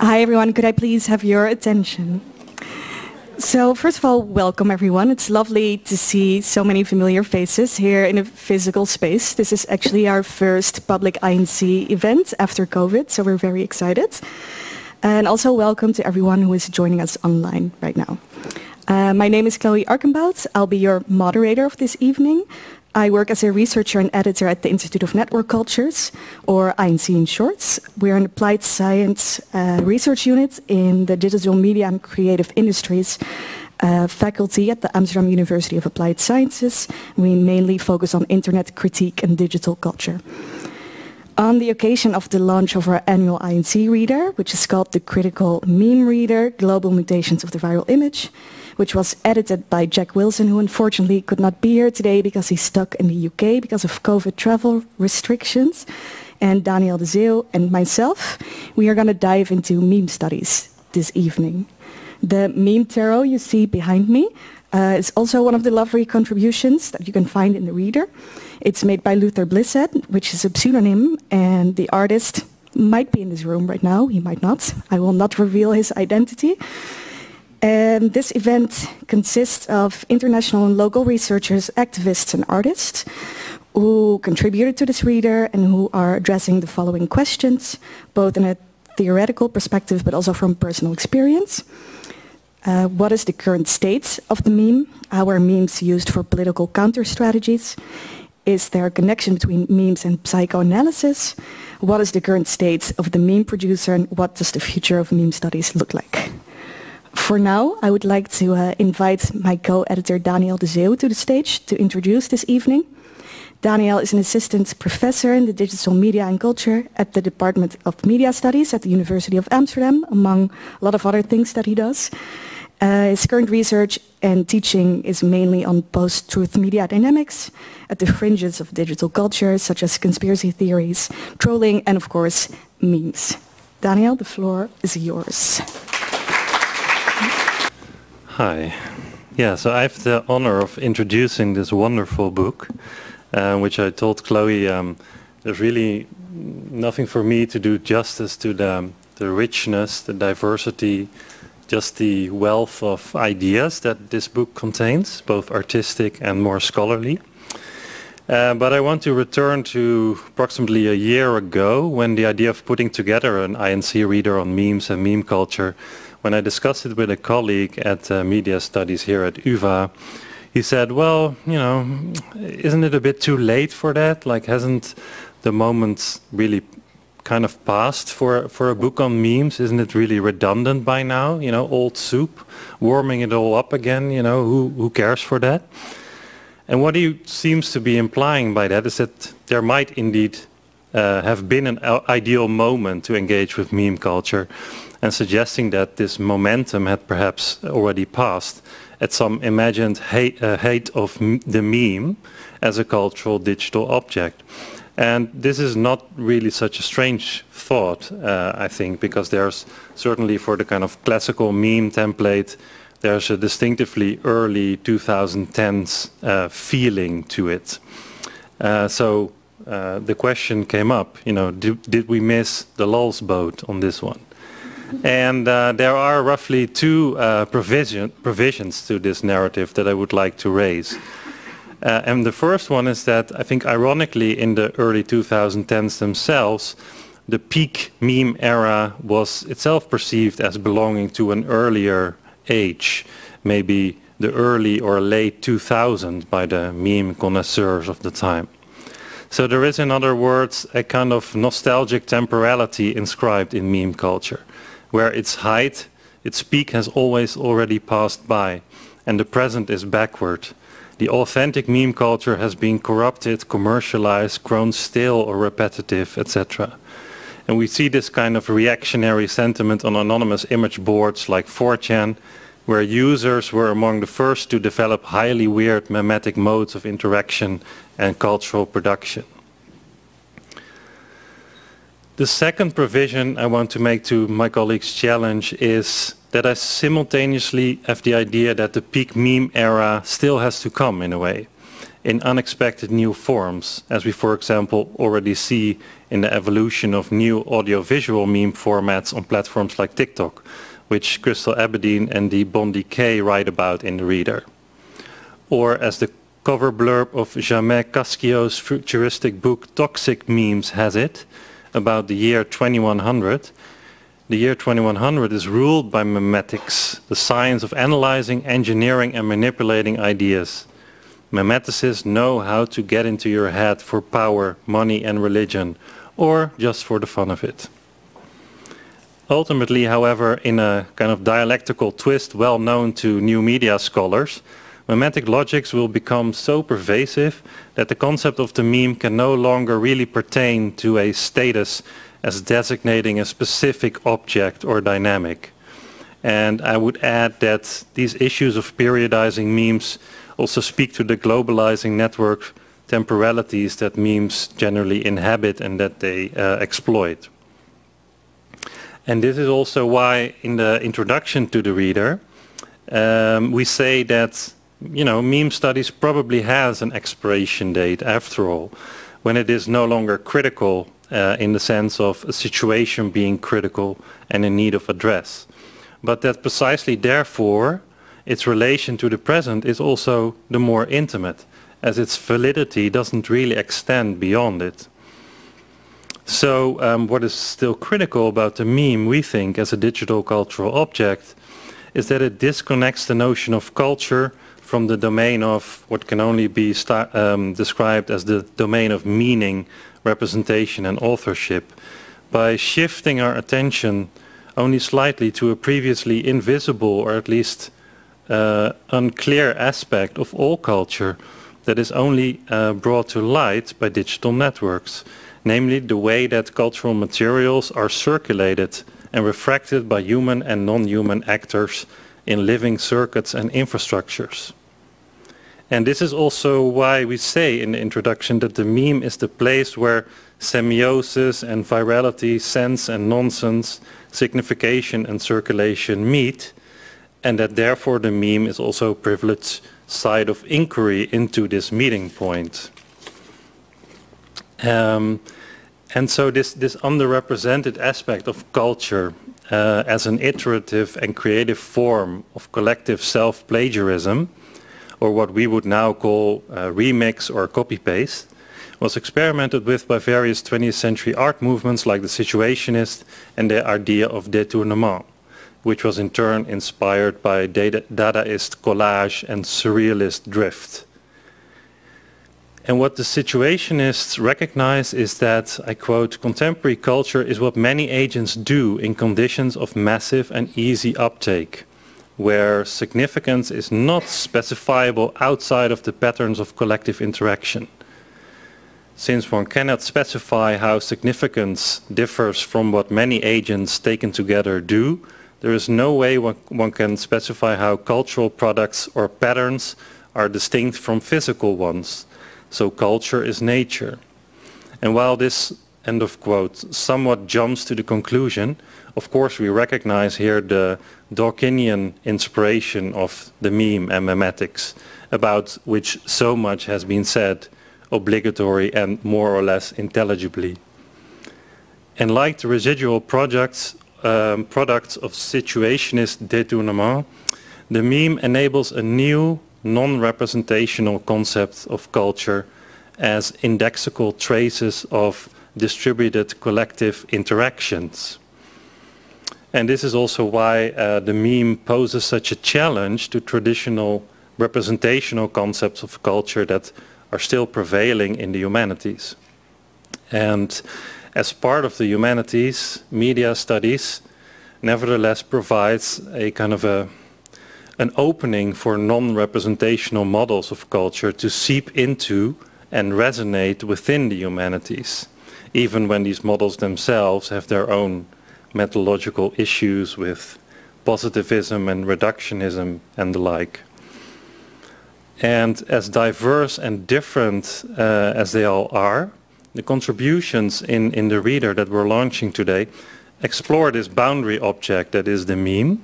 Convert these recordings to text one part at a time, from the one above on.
Hi everyone, could I please have your attention? So first of all, welcome everyone. It's lovely to see so many familiar faces here in a physical space. This is actually our first public INC event after COVID, so we're very excited. And also welcome to everyone who is joining us online right now. My name is Chloe Arkenbout. I'll be your moderator of this evening. I work as a researcher and editor at the Institute of Network Cultures, or INC in short. We're an applied science research unit in the Digital Media and Creative Industries faculty at the Amsterdam University of Applied Sciences. We mainly focus on internet critique and digital culture. On the occasion of the launch of our annual INC reader, which is called the Critical Meme Reader, Global Mutations of the Viral Image, which was edited by Jack Wilson, who unfortunately could not be here today because he's stuck in the UK because of COVID travel restrictions, and Daniel de Zeeuw and myself, we are going to dive into meme studies this evening. The meme tarot you see behind me is also one of the lovely contributions that you can find in the reader. It's made by Luther Blissett, which is a pseudonym, and the artist might be in this room right now, he might not. I will not reveal his identity. And this event consists of international and local researchers, activists and artists who contributed to this reader and who are addressing the following questions, both in a theoretical perspective but also from personal experience. What is the current state of the meme? How are memes used for political counter-strategies? Is there a connection between memes and psychoanalysis? What is the current state of the meme producer, and what does the future of meme studies look like? For now, I would like to invite my co-editor Daniel de Zeeuw to the stage to introduce this evening. Daniel is an assistant professor in the Digital Media and Culture at the Department of Media Studies at the University of Amsterdam, among a lot of other things that he does. His current research and teaching is mainly on post-truth media dynamics at the fringes of digital culture, such as conspiracy theories, trolling, and of course, memes. Daniel, the floor is yours. Hi. Yeah, so I have the honor of introducing this wonderful book, which I told Chloe, there's really nothing for me to do justice to the richness, the diversity, just the wealth of ideas that this book contains, both artistic and more scholarly. But I want to return to approximately a year ago, when the idea of putting together an INC reader on memes and meme culture, when I discussed it with a colleague at Media Studies here at UvA, he said, well, you know, isn't it a bit too late for that? Like, hasn't the moment really kind of passed for a book on memes? Isn't it really redundant by now? You know, old soup, warming it all up again, you know, who cares for that? And what he seems to be implying by that is that there might indeed have been an ideal moment to engage with meme culture, and suggesting that this momentum had perhaps already passed at some imagined height of the meme as a cultural digital object. And this is not really such a strange thought, I think, because there's certainly, for the kind of classical meme template, there's a distinctively early 2010s feeling to it. So the question came up, you know, did we miss the lulz boat on this one? And there are roughly two provisions to this narrative that I would like to raise. And the first one is that I think ironically in the early 2010s themselves, the peak meme era was itself perceived as belonging to an earlier age, maybe the early or late 2000s by the meme connoisseurs of the time. So there is, in other words, a kind of nostalgic temporality inscribed in meme culture, where its height, its peak has always already passed by, and the present is backward. The authentic meme culture has been corrupted, commercialized, grown stale or repetitive, etc. And we see this kind of reactionary sentiment on anonymous image boards like 4chan, where users were among the first to develop highly weird memetic modes of interaction and cultural production. The second provision I want to make to my colleague's challenge is that I simultaneously have the idea that the peak meme era still has to come in a way. in unexpected new forms, as we, for example, already see in the evolution of new audiovisual meme formats on platforms like TikTok, which Crystal Abedin and the Bondi K write about in the Reader. Or as the cover blurb of Jamais Casquio's futuristic book Toxic Memes has it, about the year 2100, the year 2100 is ruled by memetics, the science of analyzing, engineering and manipulating ideas. Memeticists know how to get into your head for power, money and religion, or just for the fun of it. Ultimately, however, in a kind of dialectical twist well known to new media scholars, memetic logics will become so pervasive that the concept of the meme can no longer really pertain to a status as designating a specific object or dynamic. And I would add that these issues of periodizing memes also speak to the globalizing network temporalities that memes generally inhabit and that they exploit. And this is also why in the introduction to the Reader we say that meme studies probably has an expiration date after all, when it is no longer critical in the sense of a situation being critical and in need of address, but that precisely therefore its relation to the present is also the more intimate, as its validity doesn't really extend beyond it. So what is still critical about the meme, we think, as a digital cultural object, is that it disconnects the notion of culture from the domain of what can only be described as the domain of meaning, representation and authorship, by shifting our attention only slightly to a previously invisible or at least unclear aspect of all culture that is only brought to light by digital networks, namely the way that cultural materials are circulated and refracted by human and non-human actors in living circuits and infrastructures. And this is also why we say in the introduction that the meme is the place where semiosis and virality, sense and nonsense, signification and circulation meet, and that therefore the meme is also a privileged side of inquiry into this meeting point. And so this underrepresented aspect of culture as an iterative and creative form of collective self-plagiarism, or what we would now call remix or copy-paste, was experimented with by various 20th century art movements like the Situationist and the idea of détournement, which was in turn inspired by Dadaist collage and Surrealist drift. And what the Situationists recognize is that, I quote, contemporary culture is what many agents do in conditions of massive and easy uptake, where significance is not specifiable outside of the patterns of collective interaction. Since one cannot specify how significance differs from what many agents taken together do, there is no way one can specify how cultural products or patterns are distinct from physical ones. So culture is nature. And while this, end of quote, somewhat jumps to the conclusion, of course we recognize here the Dawkinian inspiration of the meme and memetics, about which so much has been said, obligatory and more or less intelligibly. And like the residual products of situationist détournement, the meme enables a new non-representational concept of culture as indexical traces of distributed collective interactions. And this is also why the meme poses such a challenge to traditional representational concepts of culture that are still prevailing in the humanities. And as part of the humanities, media studies nevertheless provides a kind of an opening for non-representational models of culture to seep into and resonate within the humanities, even when these models themselves have their own methodological issues with positivism and reductionism and the like. And as diverse and different as they all are, the contributions in the Reader that we're launching today explore this boundary object that is the meme,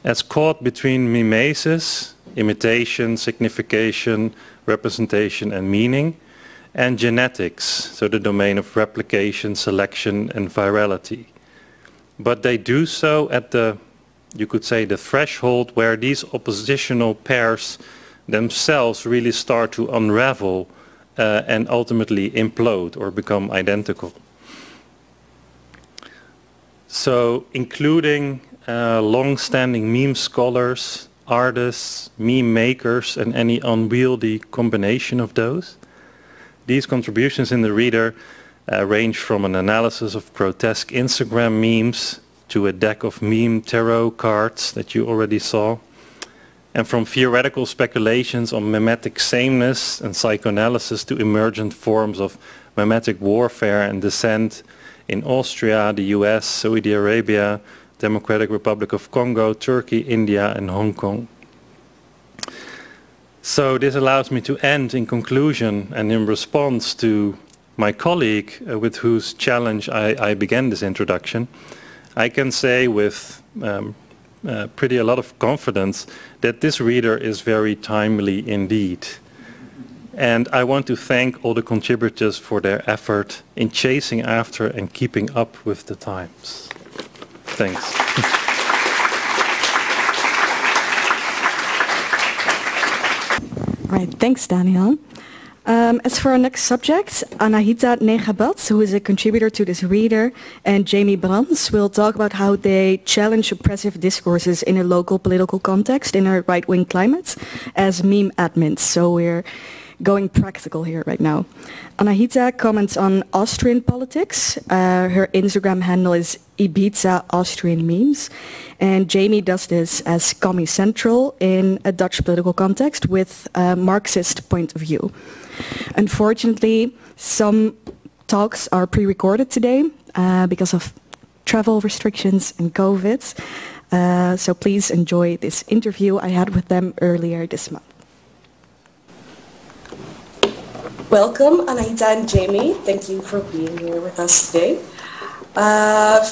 as caught between mimesis, imitation, signification, representation and meaning, and genetics, so the domain of replication, selection and virality. But they do so at the, you could say, the threshold where these oppositional pairs themselves really start to unravel and ultimately implode or become identical. So including long-standing meme scholars, artists, meme makers, and any unwieldy combination of those. These contributions in the reader range from an analysis of grotesque Instagram memes to a deck of meme tarot cards that you already saw, and from theoretical speculations on memetic sameness and psychoanalysis to emergent forms of memetic warfare and dissent in Austria, the US, Saudi Arabia, Democratic Republic of Congo, Turkey, India and Hong Kong. So this allows me to end in conclusion and in response to my colleague with whose challenge I began this introduction. I can say with a lot of confidence that this reader is very timely indeed. And I want to thank all the contributors for their effort in chasing after and keeping up with the times. Thanks. All right, thanks Daniel. As for our next subject, Anahita Negabat, who is a contributor to this reader, and Jamie Brands will talk about how they challenge oppressive discourses in a local political context in a right-wing climate as meme admins. So we're going practical here right now. Anahita comments on Austrian politics. Her Instagram handle is Ibiza Austrian Memes. And Jamie does this as Commie Central in a Dutch political context with a Marxist point of view. Unfortunately, some talks are pre-recorded today because of travel restrictions and COVID. So please enjoy this interview I had with them earlier this month. Welcome, Anahita and Jamie. Thank you for being here with us today.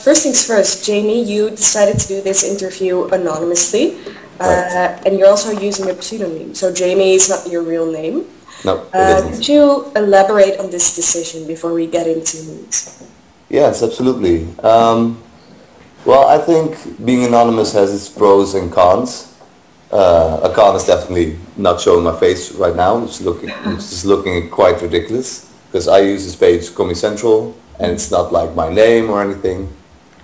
First things first, Jamie, you decided to do this interview anonymously, right. And you're also using a pseudonym. So Jamie is not your real name. No, it isn't. Could you elaborate on this decision before we get into news? Yes, absolutely. Well, I think being anonymous has its pros and cons. A con is definitely not showing my face right now, which is looking quite ridiculous, because I use this page Commie Central, and it's not like my name or anything.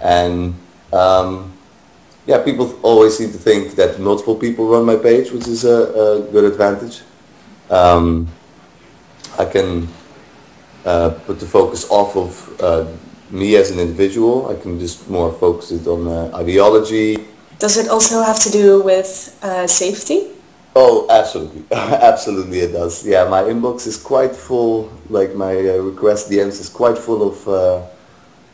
And yeah, people always seem to think that multiple people run my page, which is a good advantage. I can put the focus off of me as an individual. I can just more focus it on ideology. Does it also have to do with safety? Oh, absolutely. Absolutely it does. Yeah, my inbox is quite full, like my request DMs is quite full of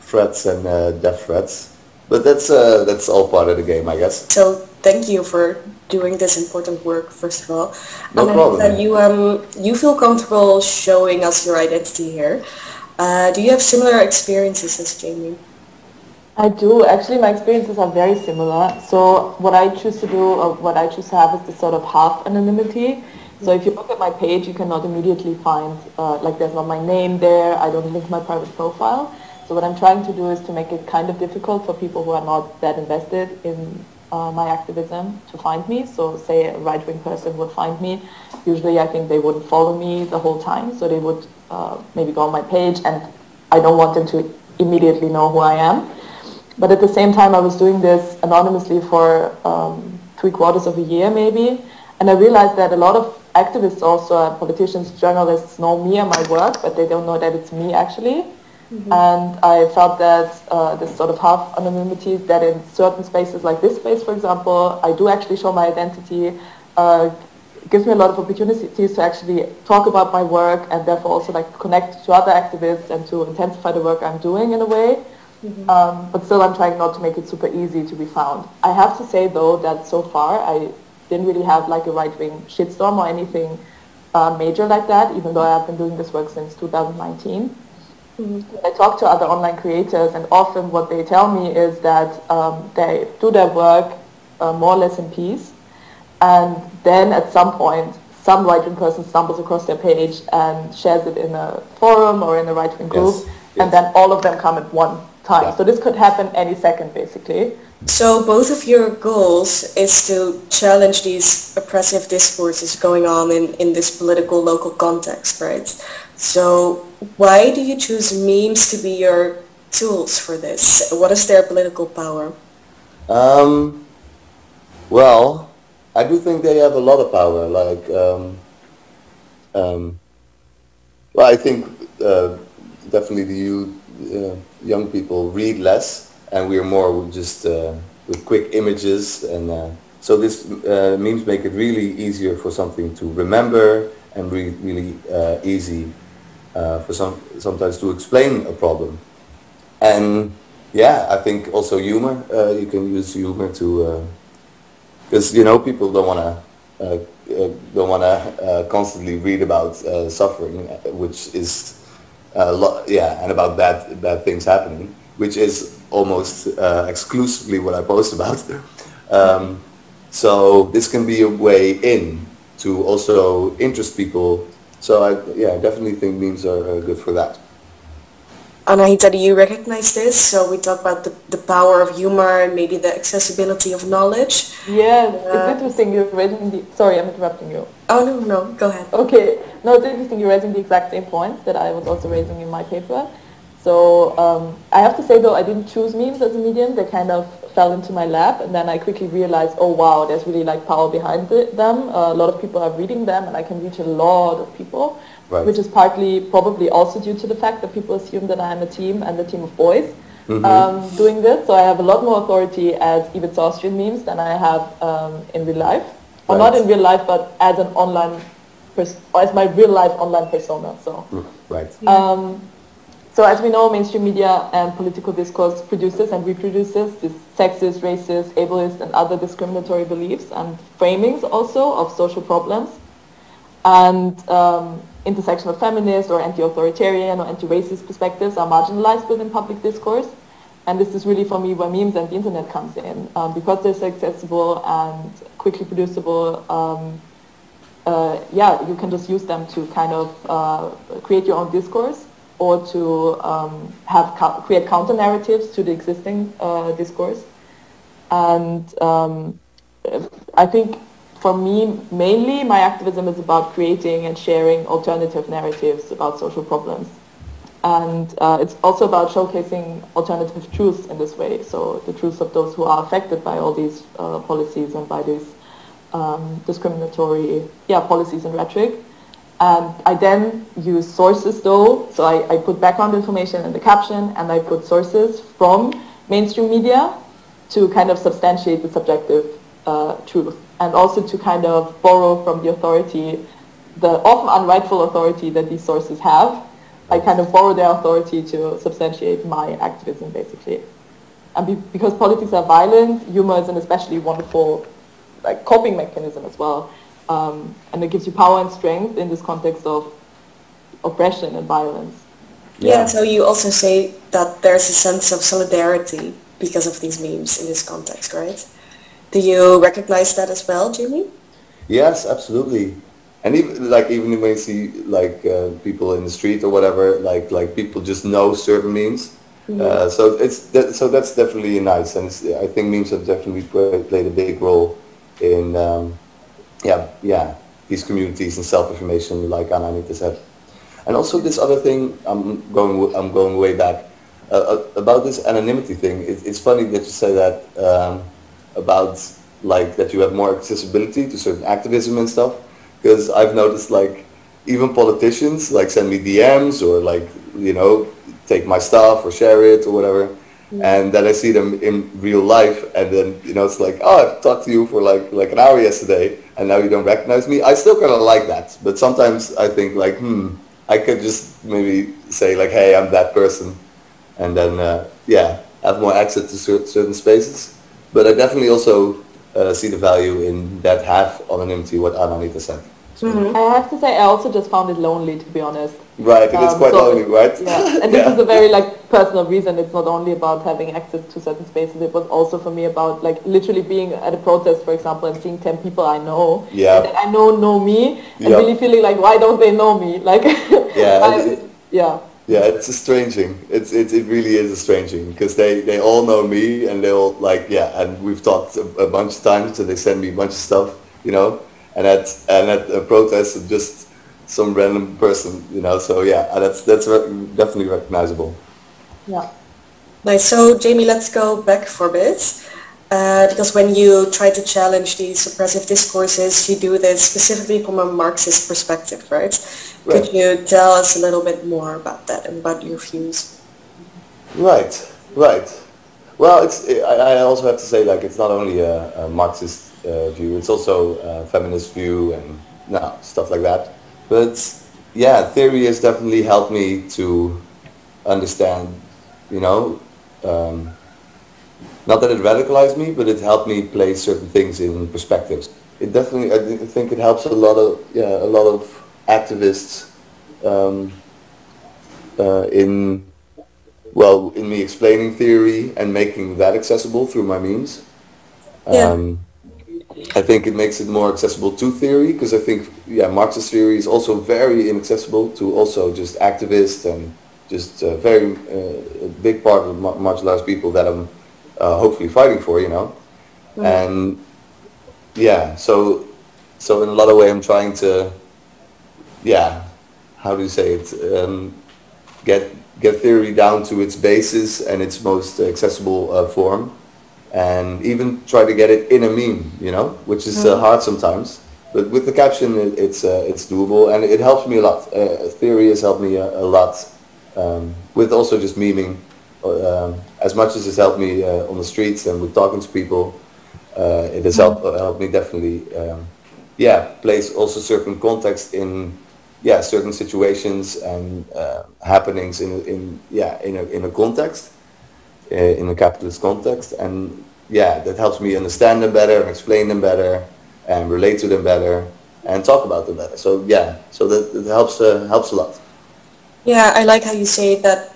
threats and death threats. But that's all part of the game, I guess. So thank you for doing this important work, first of all. No problem. You feel comfortable showing us your identity here. Do you have similar experiences as Jamie? I do. Actually, my experiences are very similar. So what I choose to do, or what I choose to have, is this sort of half anonymity. So if you look at my page, you cannot immediately find, like there's not my name there, I don't link my private profile. So what I'm trying to do is to make it kind of difficult for people who are not that invested in my activism to find me. So say a right-wing person would find me. Usually I think they wouldn't follow me the whole time. So they would maybe go on my page, and I don't want them to immediately know who I am. But at the same time, I was doing this anonymously for 3/4 of a year maybe. And I realized that a lot of activists also, politicians, journalists know me and my work, but they don't know that it's me actually. Mm-hmm. And I felt that this sort of half anonymity, that in certain spaces like this space, for example, I do actually show my identity, gives me a lot of opportunities to actually talk about my work and therefore also like connect to other activists and to intensify the work I'm doing in a way. Mm-hmm. But still I'm trying not to make it super easy to be found. I have to say though that so far I didn't really have like a right-wing shitstorm or anything major like that, even though I have been doing this work since 2019. Mm-hmm. I talk to other online creators, and often what they tell me is that they do their work more or less in peace, and then at some point, some right-wing person stumbles across their page and shares it in a forum or in a right-wing group, and then all of them come at one time. Yeah. So this could happen any second, basically. So both of your goals is to challenge these oppressive discourses going on in this political local context, right? So why do you choose memes to be your tools for this? What is their political power? Well, I do think they have a lot of power. Like, well, I think definitely the young people read less, and we are more just with quick images, and so this memes make it really easier for something to remember, and really easy for sometimes to explain a problem. And yeah, I think also humor. You can use humor to. Because people don't want to constantly read about suffering, which is and about bad things happening, which is almost exclusively what I post about. So this can be a way in to also interest people. So I definitely think memes are good for that. Anahita, do you recognize this? So we talk about the power of humor and maybe the accessibility of knowledge. Yeah, it's interesting you're raising the... Sorry, I'm interrupting you. Oh, no, go ahead. Okay. No, it's interesting you're raising the exact same points that I was also raising in my paper. So I have to say, though, I didn't choose memes as a medium. They kind of fell into my lap, and then I quickly realized, oh, wow, there's really power behind them. A lot of people are reading them, and I can reach a lot of people. Right. Which is partly probably also due to the fact that people assume that I am a team and a team of boys doing this. So I have a lot more authority as Ibis Austrian memes than I have in real life. Or not in real life, but as an online or as my real life online persona. So right. So as we know, mainstream media and political discourse produces and reproduces this sexist, racist, ableist, and other discriminatory beliefs and framings also of social problems. And intersectional feminist or anti-authoritarian or anti-racist perspectives are marginalized within public discourse. And this is really for me where memes and the internet comes in. Because they're so accessible and quickly producible, you can just use them to kind of create your own discourse or to create counter-narratives to the existing discourse. And I think for me, mainly, my activism is about creating and sharing alternative narratives about social problems. And it's also about showcasing alternative truths in this way, so the truths of those who are affected by all these policies and by these discriminatory policies and rhetoric. And I then use sources, though, so I put background information in the caption, and I put sources from mainstream media to kind of substantiate the subjective truth. And also to kind of borrow from the authority, the often unrightful authority that these sources have. I kind of borrow their authority to substantiate my activism, basically. And because politics are violent, humor is an especially wonderful coping mechanism as well. And it gives you power and strength in this context of oppression and violence. Yeah, so you also say that there's a sense of solidarity because of these memes in this context, right? Do you recognize that as well, Jimmy? Yes, absolutely. And even when you see people in the street or whatever, like people just know certain memes. Mm-hmm. So that's definitely nice, and I think memes have definitely played a big role in these communities and self-information, like Anahita said. And also this other thing, I'm going way back about this anonymity thing. It's funny that you say that. About that you have more accessibility to certain activism and stuff, because I've noticed even politicians send me DMs or take my stuff or share it or whatever, and then I see them in real life, and then it's I've talked to you for like an hour yesterday and now you don't recognize me. I still kind of like that, but sometimes I think I could just maybe say hey, I'm that person, and then have more access to certain spaces. But I definitely also see the value in that half anonymity, what Anahita said. Mm-hmm. I have to say, I also just found it lonely, to be honest. Right, it is quite lonely, right? Yeah, and this is a very personal reason. It's not only about having access to certain spaces. It was also for me about like literally being at a protest, for example, and seeing 10 people I know, and that I know me, and really feeling like, why don't they know me? Like, yeah, it's a strange thing. It really is a strange thing, because they all know me, and they all like, and we've talked a bunch of times, and they send me a bunch of stuff, you know, and at a protest of just some random person, you know. So that's definitely recognizable. Yeah. Nice. So Jamie, let's go back for a bit. Because when you try to challenge these suppressive discourses, you do this specifically from a Marxist perspective, right? Could you tell us a little bit more about that and about your views? Right. Well, I also have to say, like, it's not only a Marxist view, it's also a feminist view and stuff like that. But theory has definitely helped me to understand, you know, not that it radicalized me, but it helped me place certain things in perspectives. It definitely, I think it helps a lot of activists in me explaining theory and making that accessible through my memes. I think it makes it more accessible to theory, because I think Marxist theory is also very inaccessible to also just activists and just a big part of marginalized people that I'm hopefully fighting for, you know. And so in a lot of ways I'm trying to how do you say it, get theory down to its basis and its most accessible form, and even try to get it in a meme, you know, which is hard sometimes, but with the caption it's doable, and it helps me a lot. Theory has helped me a lot with also just memeing, as much as it's helped me on the streets and with talking to people. It has helped me definitely place also certain context in certain situations and happenings in a context, in a capitalist context, and that helps me understand them better and explain them better and relate to them better and talk about them better. So so that it helps a lot. Yeah, I like how you say that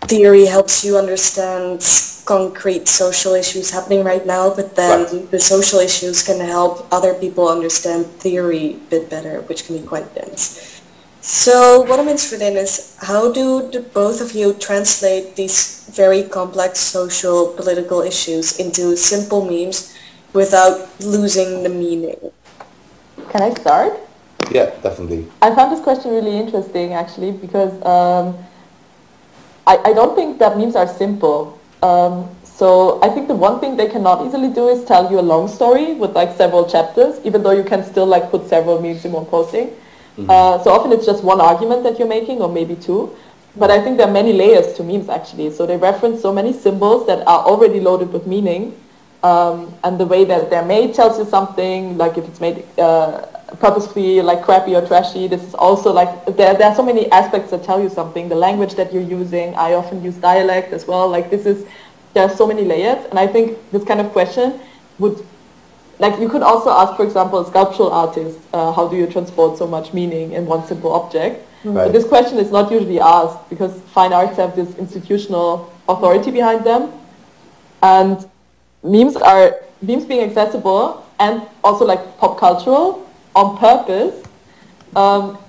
theory helps you understand concrete social issues happening right now, but then the social issues can help other people understand theory a bit better, which can be quite dense. So what I'm interested in is, how do the both of you translate these very complex social political issues into simple memes without losing the meaning? Can I start? Yeah, definitely. I found this question really interesting, actually, because I don't think that memes are simple. So I think the one thing they cannot easily do is tell you a long story with like several chapters, even though you can still like put several memes in one posting. So often it's just one argument that you're making, or maybe two. But I think there are many layers to memes, actually. So they reference so many symbols that are already loaded with meaning. And the way that they're made tells you something, like if it's made purposefully like crappy or trashy. This is also like, there are so many aspects that tell you something. The language that you're using, I often use dialect as well. Like there are so many layers. And I think this kind of question would, like you could also ask, for example, a sculptural artist, how do you transport so much meaning in one simple object? Right. But this question is not usually asked because fine arts have this institutional authority behind them. And memes being accessible and also like pop cultural on purpose,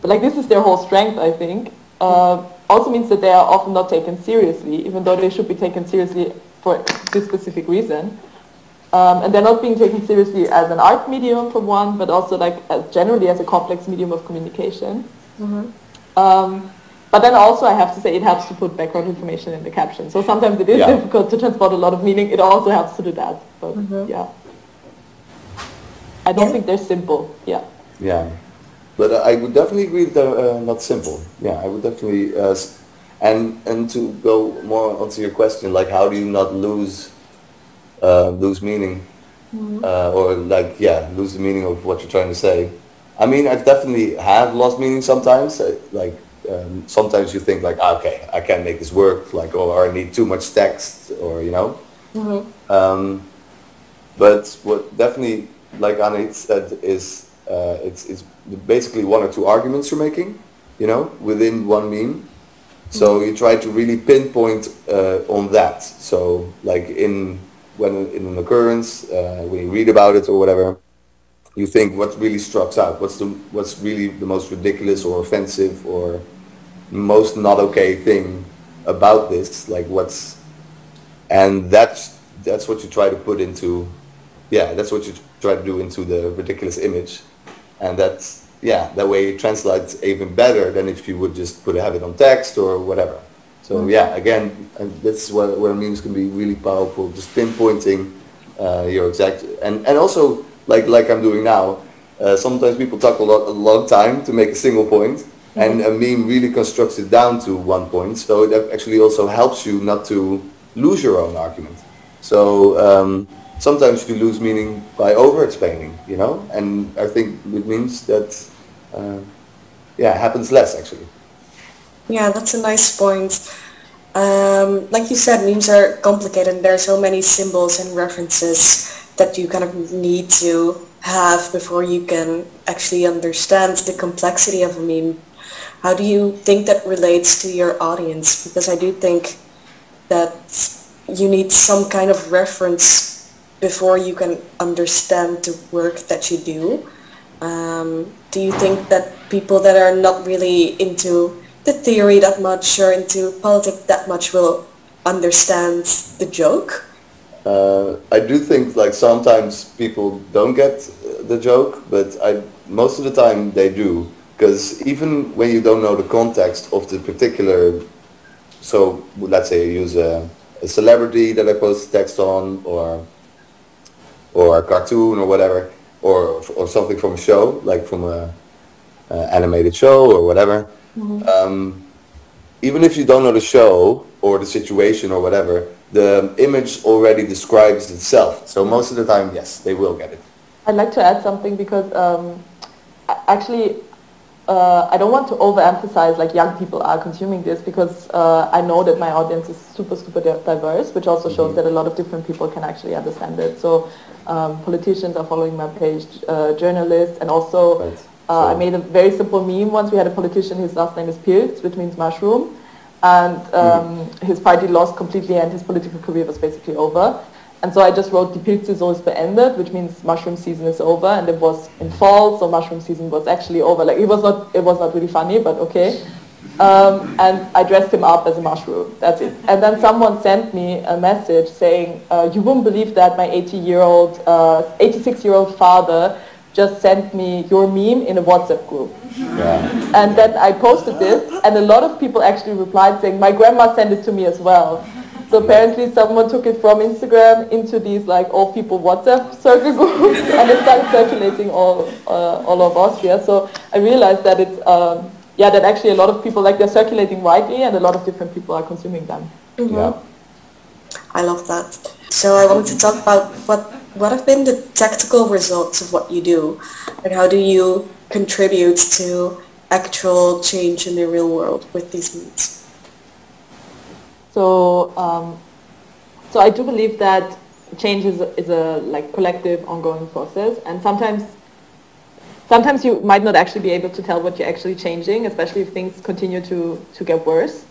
like this is their whole strength, I think, also means that they are often not taken seriously, even though they should be taken seriously for this specific reason. And they're not being taken seriously as an art medium for one, but also like generally as a complex medium of communication. But then also I have to say it helps to put background information in the caption. So sometimes it is difficult to transport a lot of meaning. It also helps to do that. But I don't think they're simple. Yeah, but I would definitely agree that they're not simple. Yeah, I would definitely, and to go more onto your question, like how do you not lose meaning, or like lose the meaning of what you're trying to say? I mean, I definitely have lost meaning sometimes. Like sometimes you think like, okay, I can't make this work, like, or I need too much text, or you know. But what definitely, like Anne said, is it's basically one or two arguments you're making, you know, within one meme. So you try to really pinpoint on that. So like in an occurrence, when you read about it or whatever, you think what really struck out, what's really the most ridiculous or offensive or most not okay thing about this, like and that's what you try to put into, that's what you try to do into the ridiculous image, and that way it translates even better than if you would just have it on text or whatever. So again, that's where memes can be really powerful, just pinpointing your exact, and also like I'm doing now. Sometimes people talk a long time to make a single point, and a meme really constructs it down to one point. So that actually also helps you not to lose your own argument. So sometimes you lose meaning by over-explaining, and I think it means that happens less actually. Yeah, that's a nice point. Like you said, memes are complicated and there are so many symbols and references that you kind of need to have before you can actually understand the complexity of a meme. How do you think that relates to your audience? Because I do think that you need some kind of reference before you can understand the work that you do. Do you think that people that are not really into the theory that much or into politics that much will understand the joke? I do think like sometimes people don't get the joke, but most of the time they do, because even when you don't know the context of the particular, so let's say you use a celebrity that I post text on, or a cartoon or whatever, or something from a show, like from a animated show or whatever. Even if you don't know the show or the situation or whatever, the image already describes itself. So most of the time, yes, they will get it. I'd like to add something because actually I don't want to overemphasize like young people are consuming this, because I know that my audience is super diverse, which also shows that a lot of different people can actually understand it. So politicians are following my page, journalists, and also I made a very simple meme once. We had a politician, his last name is Pilz, which means mushroom, and his party lost completely and his political career was basically over. And so I just wrote, Die Pilzsaison ist beendet, which means mushroom season is over, and it was in fall, so mushroom season was actually over. Like it was not really funny, but okay. And I dressed him up as a mushroom. That's it. And then someone sent me a message saying, "You wouldn't believe that my 86-year-old father just sent me your meme in a WhatsApp group." Yeah. And then I posted this, and a lot of people actually replied saying, "My grandma sent it to me as well." So apparently someone took it from Instagram into these like old people WhatsApp circle groups, and it started circulating all of Austria. So I realized that it's that actually a lot of people, like, they're circulating widely, and a lot of different people are consuming them. Yeah. I love that. So I wanted to talk about what have been the tactical results of what you do, and how do you contribute to actual change in the real world with these memes? So I do believe that change is a like collective, ongoing process, and sometimes you might not actually be able to tell what you're actually changing, especially if things continue to get worse.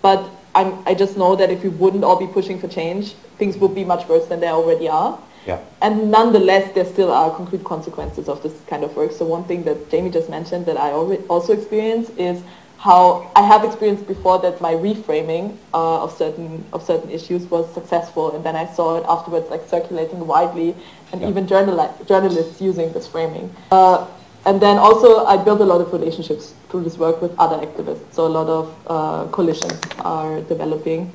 But I just know that if we wouldn't all be pushing for change, things would be much worse than they already are. Yeah. And nonetheless, there still are concrete consequences of this kind of work. So one thing that Jamie just mentioned that I also experience is how I have experienced before that my reframing of certain issues was successful, and then I saw it afterwards like circulating widely, and even journalists using this framing. And then also I built a lot of relationships through this work with other activists, so a lot of coalitions are developing.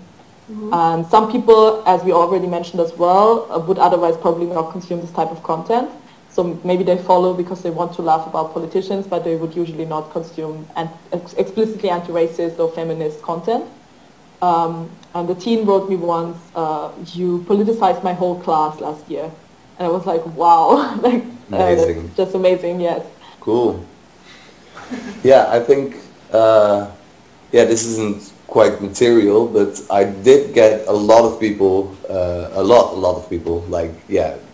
And some people, as we already mentioned as well, would otherwise probably not consume this type of content. So maybe they follow because they want to laugh about politicians, but they would usually not consume explicitly anti-racist or feminist content. And the teen wrote me once, "You politicized my whole class last year." And I was like, wow, like amazing. That's just amazing, yes. Cool. Yeah, I think, this isn't quite material, but I did get a lot of people, a lot of people, like,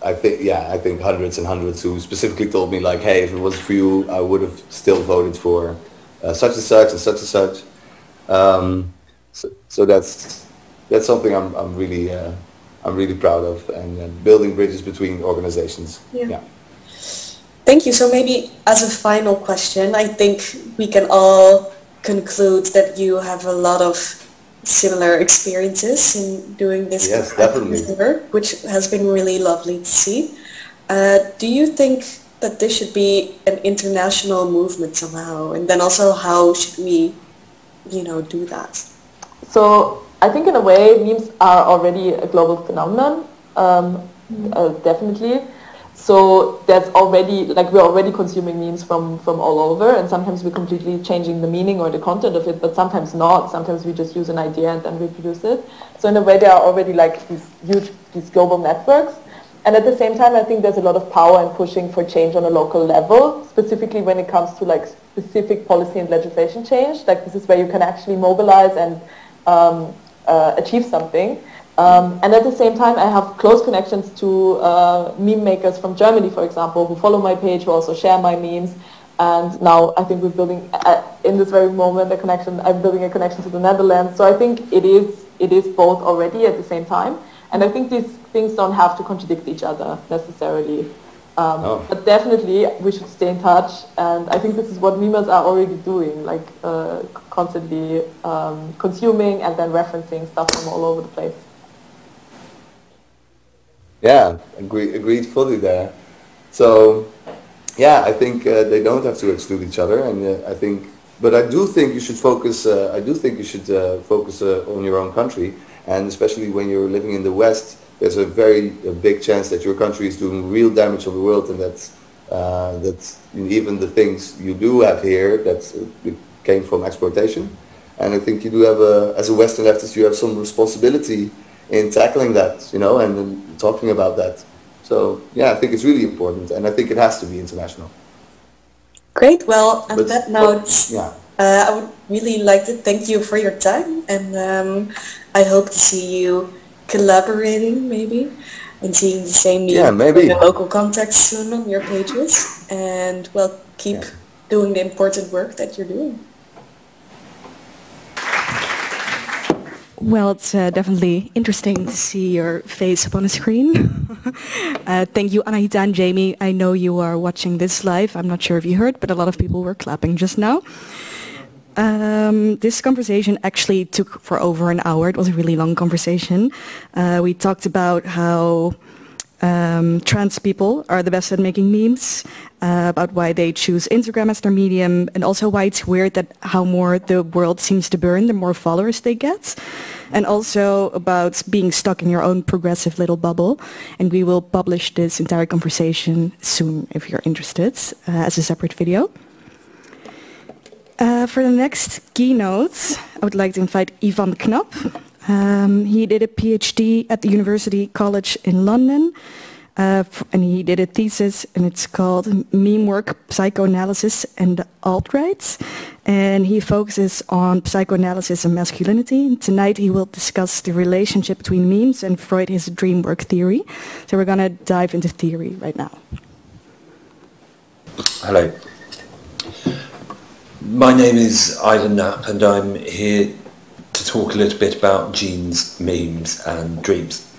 I think hundreds and hundreds who specifically told me like, hey, if it wasn't for you, I would have still voted for such and such and such and such. So that's something I'm really proud of, and building bridges between organizations. Yeah. Thank you. So maybe as a final question, I think we can all conclude that you have a lot of similar experiences in doing this activism work, which has been really lovely to see. Do you think that this should be an international movement somehow? And then also, how should we, do that? So I think in a way, memes are already a global phenomenon, definitely. So there's already, we're already consuming memes from all over, and sometimes we're completely changing the meaning or the content of it, but sometimes not. Sometimes we just use an idea and then reproduce it. So in a way, there are already these global networks. And at the same time, I think there's a lot of power in pushing for change on a local level, specifically when it comes to specific policy and legislation change. This is where you can actually mobilize and achieve something. And at the same time, I have close connections to meme makers from Germany, for example, who follow my page, who also share my memes. And now I think we're building, in this very moment, I'm building a connection to the Netherlands. So I think it is both already at the same time. And I think these things don't have to contradict each other necessarily. But definitely we should stay in touch. And I think this is what memers are already doing, constantly consuming and then referencing stuff from all over the place. Yeah, agreed fully there. So, yeah, I think they don't have to exclude each other, and but I do think you should focus. Focus on your own country, and especially when you're living in the West, there's a big chance that your country is doing real damage on the world, and that even the things you do have here that came from exploitation. And I think you do have as a Western leftist, you have some responsibility in tackling that, and talking about that. So yeah, I think it's really important, and I think it has to be international. Great. Well, on that note, I would really like to thank you for your time, and I hope to see you collaborating maybe, and seeing the same maybe in the local context soon on your pages. And well, keep doing the important work that you're doing. Well, it's definitely interesting to see your face up on a screen. Thank you, Anahita and Jamie. I know you are watching this live. I'm not sure if you heard, but a lot of people were clapping just now. This conversation actually took for over an hour. It was a really long conversation. We talked about how trans people are the best at making memes, about why they choose Instagram as their medium, and also why it's weird that how more the world seems to burn, the more followers they get, and also about being stuck in your own progressive little bubble. And we will publish this entire conversation soon if you're interested, as a separate video. For the next keynote, I would like to invite Yvonne Knopp. He did a PhD at the University College in London, and he did a thesis, and it's called Meme Work, Psychoanalysis and the Alt-Right. And he focuses on psychoanalysis and masculinity. And tonight he will discuss the relationship between memes and Freud's dream work theory. So we're going to dive into theory right now. Hello. My name is Edil Khalif, and I'm here to talk a little bit about genes, memes and dreams.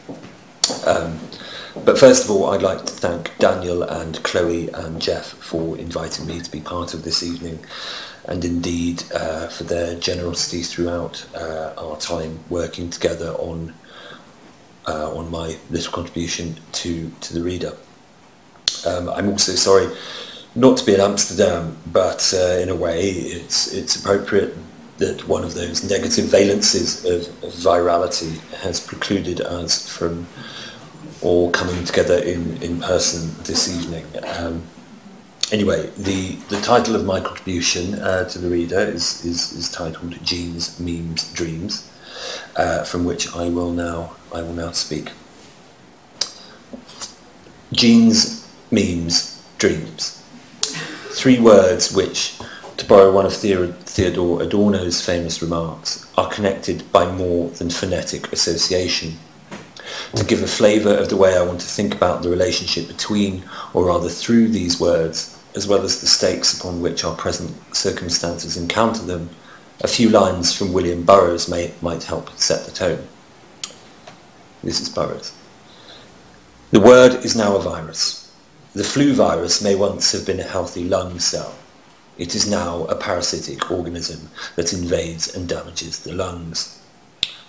But first of all, I'd like to thank Daniel and Chloe and Jeff for inviting me to be part of this evening, and indeed for their generosity throughout our time working together on my little contribution to the reader. I'm also sorry not to be in Amsterdam, but in a way it's appropriate that one of those negative valences of virality has precluded us from all coming together in person this evening. Anyway, the title of my contribution to the reader is titled Genes, Memes, Dreams, from which I will now speak. Genes, memes, dreams. Three words which, to borrow one of Theodore Adorno's famous remarks, are connected by more than phonetic association. To give a flavour of the way I want to think about the relationship between, or rather through, these words, as well as the stakes upon which our present circumstances encounter them, A few lines from William Burroughs might help set the tone. This is Burroughs. The word is now a virus. The flu virus may once have been a healthy lung cell. It is now a parasitic organism that invades and damages the lungs.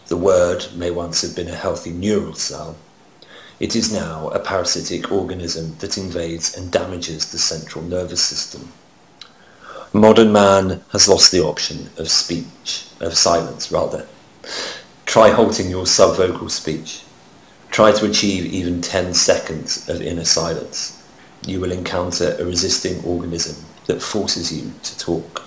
The word may once have been a healthy neural cell. It is now a parasitic organism that invades and damages the central nervous system. Modern man has lost the option of silence rather. Try halting your subvocal speech. Try to achieve even 10 seconds of inner silence. You will encounter a resisting organism that forces you to talk.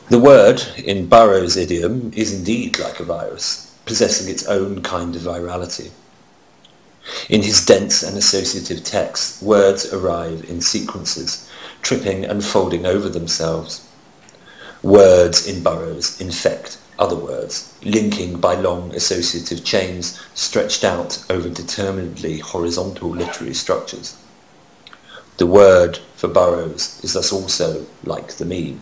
The word, in Burroughs' idiom, is indeed like a virus, possessing its own kind of virality. In his dense and associative text, words arrive in sequences, tripping and folding over themselves. Words in Burroughs infect other words, linking by long associative chains stretched out over determinedly horizontal literary structures. The word for Burroughs is thus also like the meme.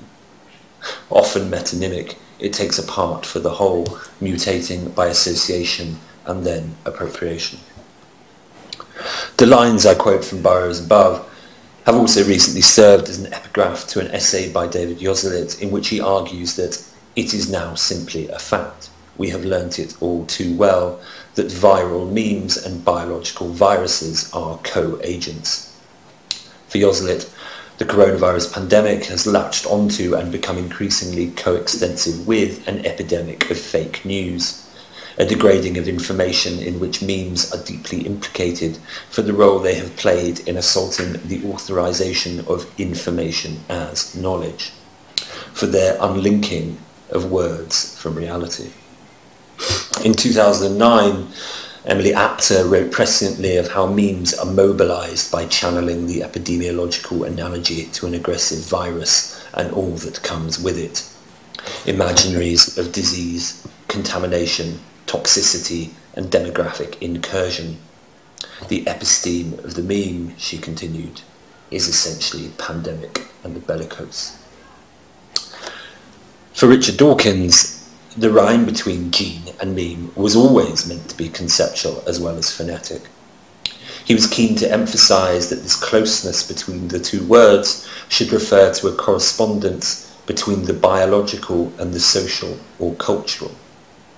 Often metonymic, it takes a part for the whole, mutating by association and then appropriation. The lines I quote from Burroughs above have also recently served as an epigraph to an essay by David Yoselit in which he argues that it is now simply a fact. We have learnt it all too well that viral memes and biological viruses are co-agents. For Yoselit, the coronavirus pandemic has latched onto and become increasingly coextensive with an epidemic of fake news, a degrading of information in which memes are deeply implicated for the role they have played in assaulting the authorization of information as knowledge, for their unlinking of words from reality. In 2009, Emily Apter wrote presciently of how memes are mobilized by channeling the epidemiological analogy to an aggressive virus and all that comes with it. Imaginaries of disease, contamination, toxicity and demographic incursion. The episteme of the meme, she continued, is essentially pandemic and bellicose. For Richard Dawkins, the rhyme between gene and meme was always meant to be conceptual as well as phonetic. He was keen to emphasize that this closeness between the two words should refer to a correspondence between the biological and the social or cultural,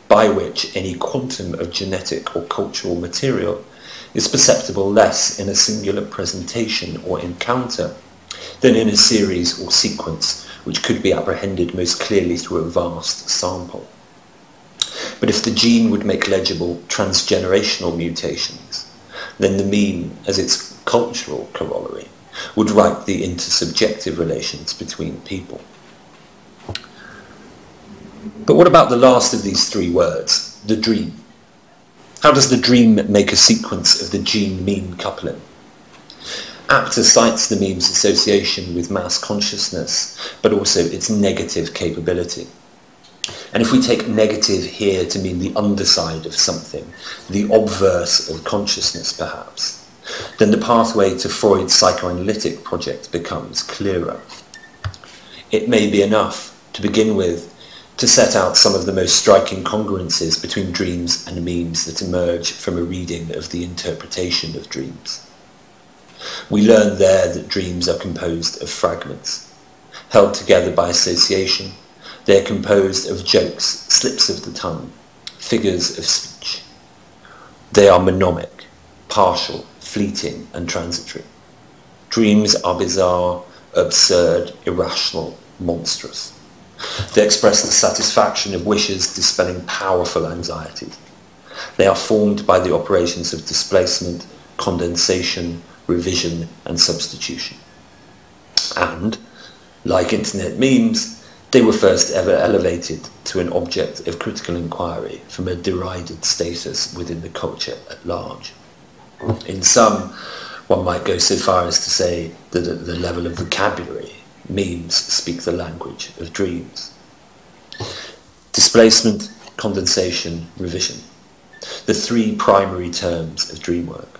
by which any quantum of genetic or cultural material is perceptible less in a singular presentation or encounter than in a series or sequence which could be apprehended most clearly through a vast sample. But if the gene would make legible transgenerational mutations, then the meme, as its cultural corollary, would write the intersubjective relations between people. But what about the last of these three words, the dream? How does the dream make a sequence of the gene-meme coupling? Apter cites the meme's association with mass consciousness, but also its negative capability. And if we take negative here to mean the underside of something, the obverse of consciousness perhaps, then the pathway to Freud's psychoanalytic project becomes clearer. It may be enough, to begin with, to set out some of the most striking congruences between dreams and memes that emerge from a reading of the interpretation of dreams. We learn there that dreams are composed of fragments. Held together by association, they are composed of jokes, slips of the tongue, figures of speech. They are monomic, partial, fleeting and transitory. Dreams are bizarre, absurd, irrational, monstrous. They express the satisfaction of wishes dispelling powerful anxieties. They are formed by the operations of displacement, condensation, revision and substitution. And, like internet memes, they were first ever elevated to an object of critical inquiry from a derided status within the culture at large. In some, one might go so far as to say that at the level of vocabulary, memes speak the language of dreams. Displacement, condensation, revision. The three primary terms of dream work,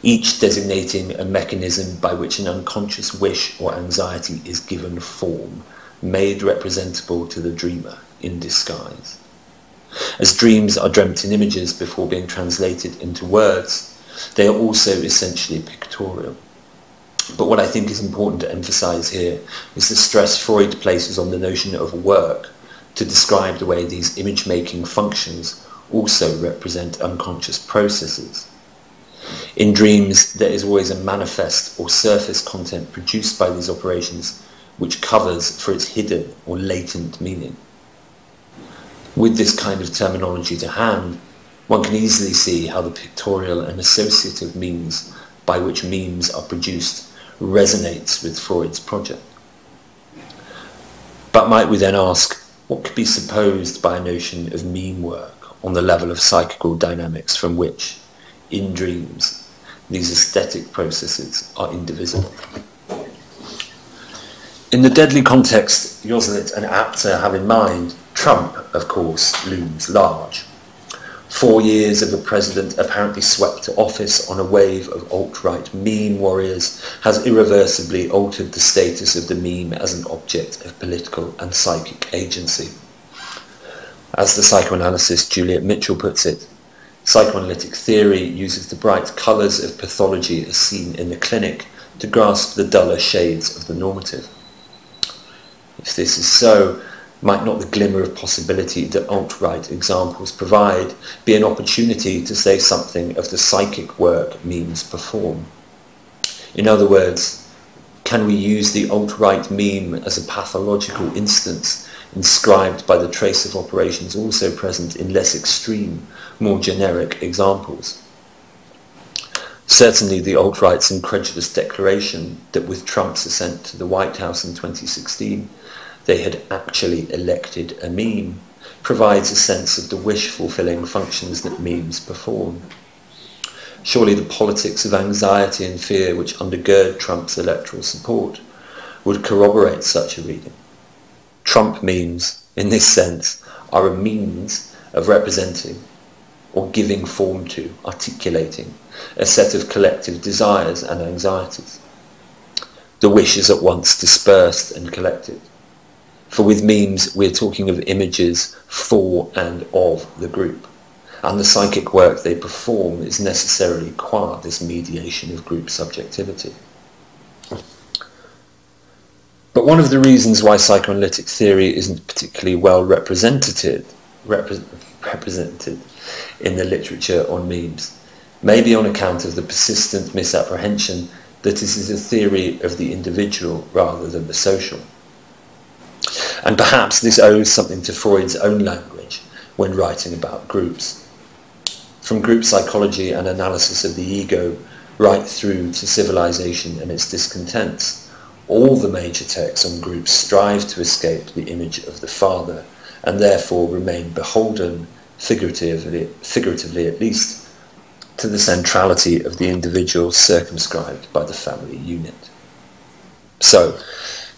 each designating a mechanism by which an unconscious wish or anxiety is given form made representable to the dreamer in disguise. As dreams are dreamt in images before being translated into words, they are also essentially pictorial. But what I think is important to emphasize here is the stress Freud places on the notion of work to describe the way these image-making functions also represent unconscious processes. In dreams, there is always a manifest or surface content produced by these operations which covers for its hidden or latent meaning. With this kind of terminology to hand, one can easily see how the pictorial and associative means by which memes are produced resonates with Freud's project. But might we then ask, what could be supposed by a notion of meme work on the level of psychical dynamics from which, in dreams, these aesthetic processes are indivisible? In the deadly context Joslit and Apter have in mind, Trump, of course, looms large. 4 years of a president apparently swept to office on a wave of alt-right meme warriors has irreversibly altered the status of the meme as an object of political and psychic agency. As the psychoanalyst Juliet Mitchell puts it, psychoanalytic theory uses the bright colours of pathology as seen in the clinic to grasp the duller shades of the normative. If this is so, might not the glimmer of possibility that alt-right examples provide be an opportunity to say something of the psychic work memes perform? In other words, can we use the alt-right meme as a pathological instance inscribed by the trace of operations also present in less extreme, more generic examples? Certainly the alt-right's incredulous declaration that with Trump's ascent to the White House in 2016, they had actually elected a meme, provides a sense of the wish-fulfilling functions that memes perform. Surely the politics of anxiety and fear which undergird Trump's electoral support would corroborate such a reading. Trump memes, in this sense, are a means of representing or giving form to, articulating, a set of collective desires and anxieties. The wish is at once dispersed and collected. For with memes, we're talking of images for and of the group, and the psychic work they perform is necessarily qua this mediation of group subjectivity. But one of the reasons why psychoanalytic theory isn't particularly well represented in the literature on memes may be on account of the persistent misapprehension that it is a theory of the individual rather than the social. And perhaps this owes something to Freud's own language when writing about groups. From group psychology and analysis of the ego right through to civilization and its discontents, all the major texts on groups strive to escape the image of the father and therefore remain beholden, figuratively at least, to the centrality of the individual circumscribed by the family unit. So,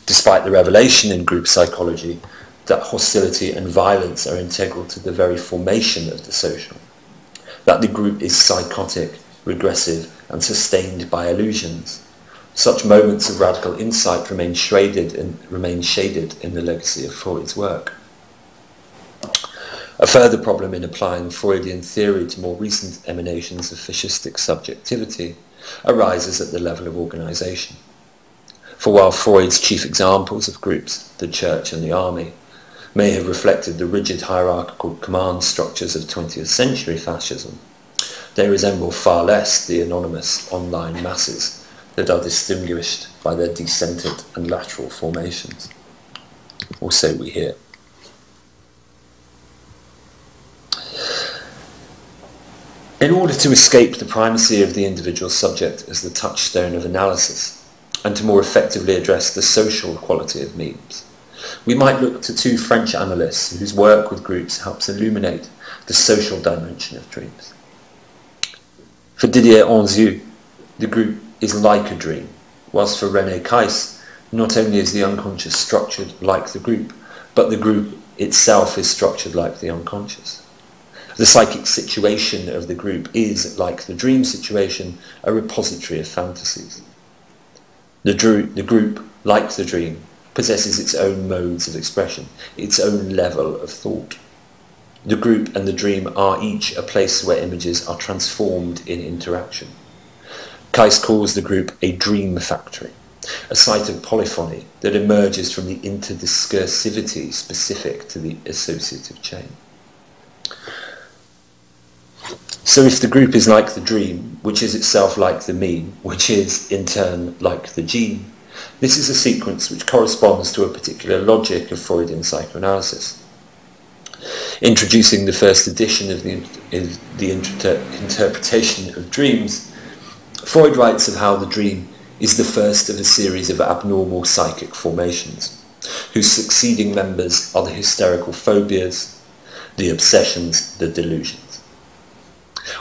despite the revelation in group psychology that hostility and violence are integral to the very formation of the social, that the group is psychotic, regressive and sustained by illusions, such moments of radical insight remain shaded in the legacy of Freud's work. A further problem in applying Freudian theory to more recent emanations of fascistic subjectivity arises at the level of organisation. For while Freud's chief examples of groups, the church and the army, may have reflected the rigid hierarchical command structures of 20th century fascism, they resemble far less the anonymous online masses that are distinguished by their decentered and lateral formations. Or so we hear. In order to escape the primacy of the individual subject as the touchstone of analysis, and to more effectively address the social quality of memes, we might look to two French analysts whose work with groups helps illuminate the social dimension of dreams. For Didier Anzieu, the group is like a dream, whilst for René Cayce, not only is the unconscious structured like the group, but the group itself is structured like the unconscious. The psychic situation of the group is, like the dream situation, a repository of fantasies. The group, like the dream, possesses its own modes of expression, its own level of thought. The group and the dream are each a place where images are transformed in interaction. Kais calls the group a dream factory, a site of polyphony that emerges from the interdiscursivity specific to the associative chain. So if the group is like the dream, which is itself like the meme, which is in turn like the gene, this is a sequence which corresponds to a particular logic of Freudian psychoanalysis. Introducing the first edition of the interpretation of dreams, Freud writes of how the dream is the first of a series of abnormal psychic formations, whose succeeding members are the hysterical phobias, the obsessions, the delusions.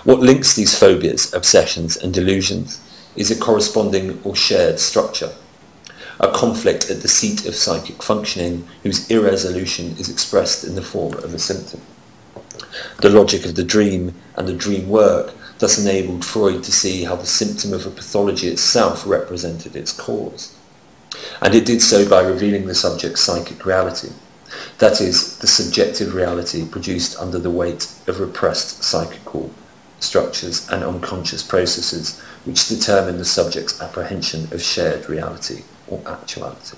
What links these phobias, obsessions and delusions is a corresponding or shared structure, a conflict at the seat of psychic functioning whose irresolution is expressed in the form of a symptom. The logic of the dream and the dream work thus enabled Freud to see how the symptom of a pathology itself represented its cause. And it did so by revealing the subject's psychic reality, that is, the subjective reality produced under the weight of repressed psychical structures and unconscious processes which determine the subject's apprehension of shared reality or actuality.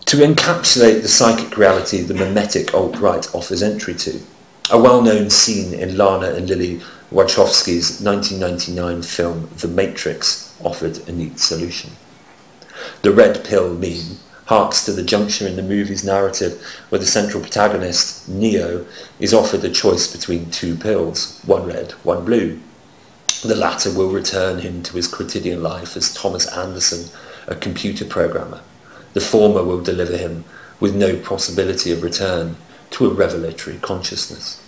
To encapsulate the psychic reality the memetic alt-right offers entry to, a well-known scene in Lana and Lily Wachowski's 1999 film The Matrix offered a neat solution. The red pill meme harks to the juncture in the movie's narrative where the central protagonist, Neo, is offered a choice between two pills, one red, one blue. The latter will return him to his quotidian life as Thomas Anderson, a computer programmer. The former will deliver him, with no possibility of return, to a revelatory consciousness.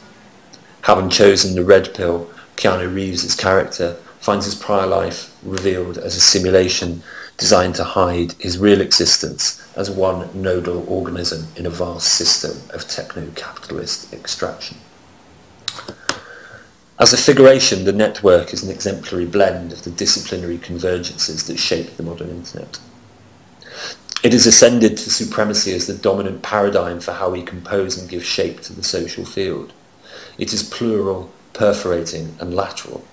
Having chosen the red pill, Keanu Reeves' character finds his prior life revealed as a simulation designed to hide his real existence as one nodal organism in a vast system of techno-capitalist extraction. As a figuration, the network is an exemplary blend of the disciplinary convergences that shape the modern internet. It has ascended to supremacy as the dominant paradigm for how we compose and give shape to the social field. It is plural, perforating, and lateral.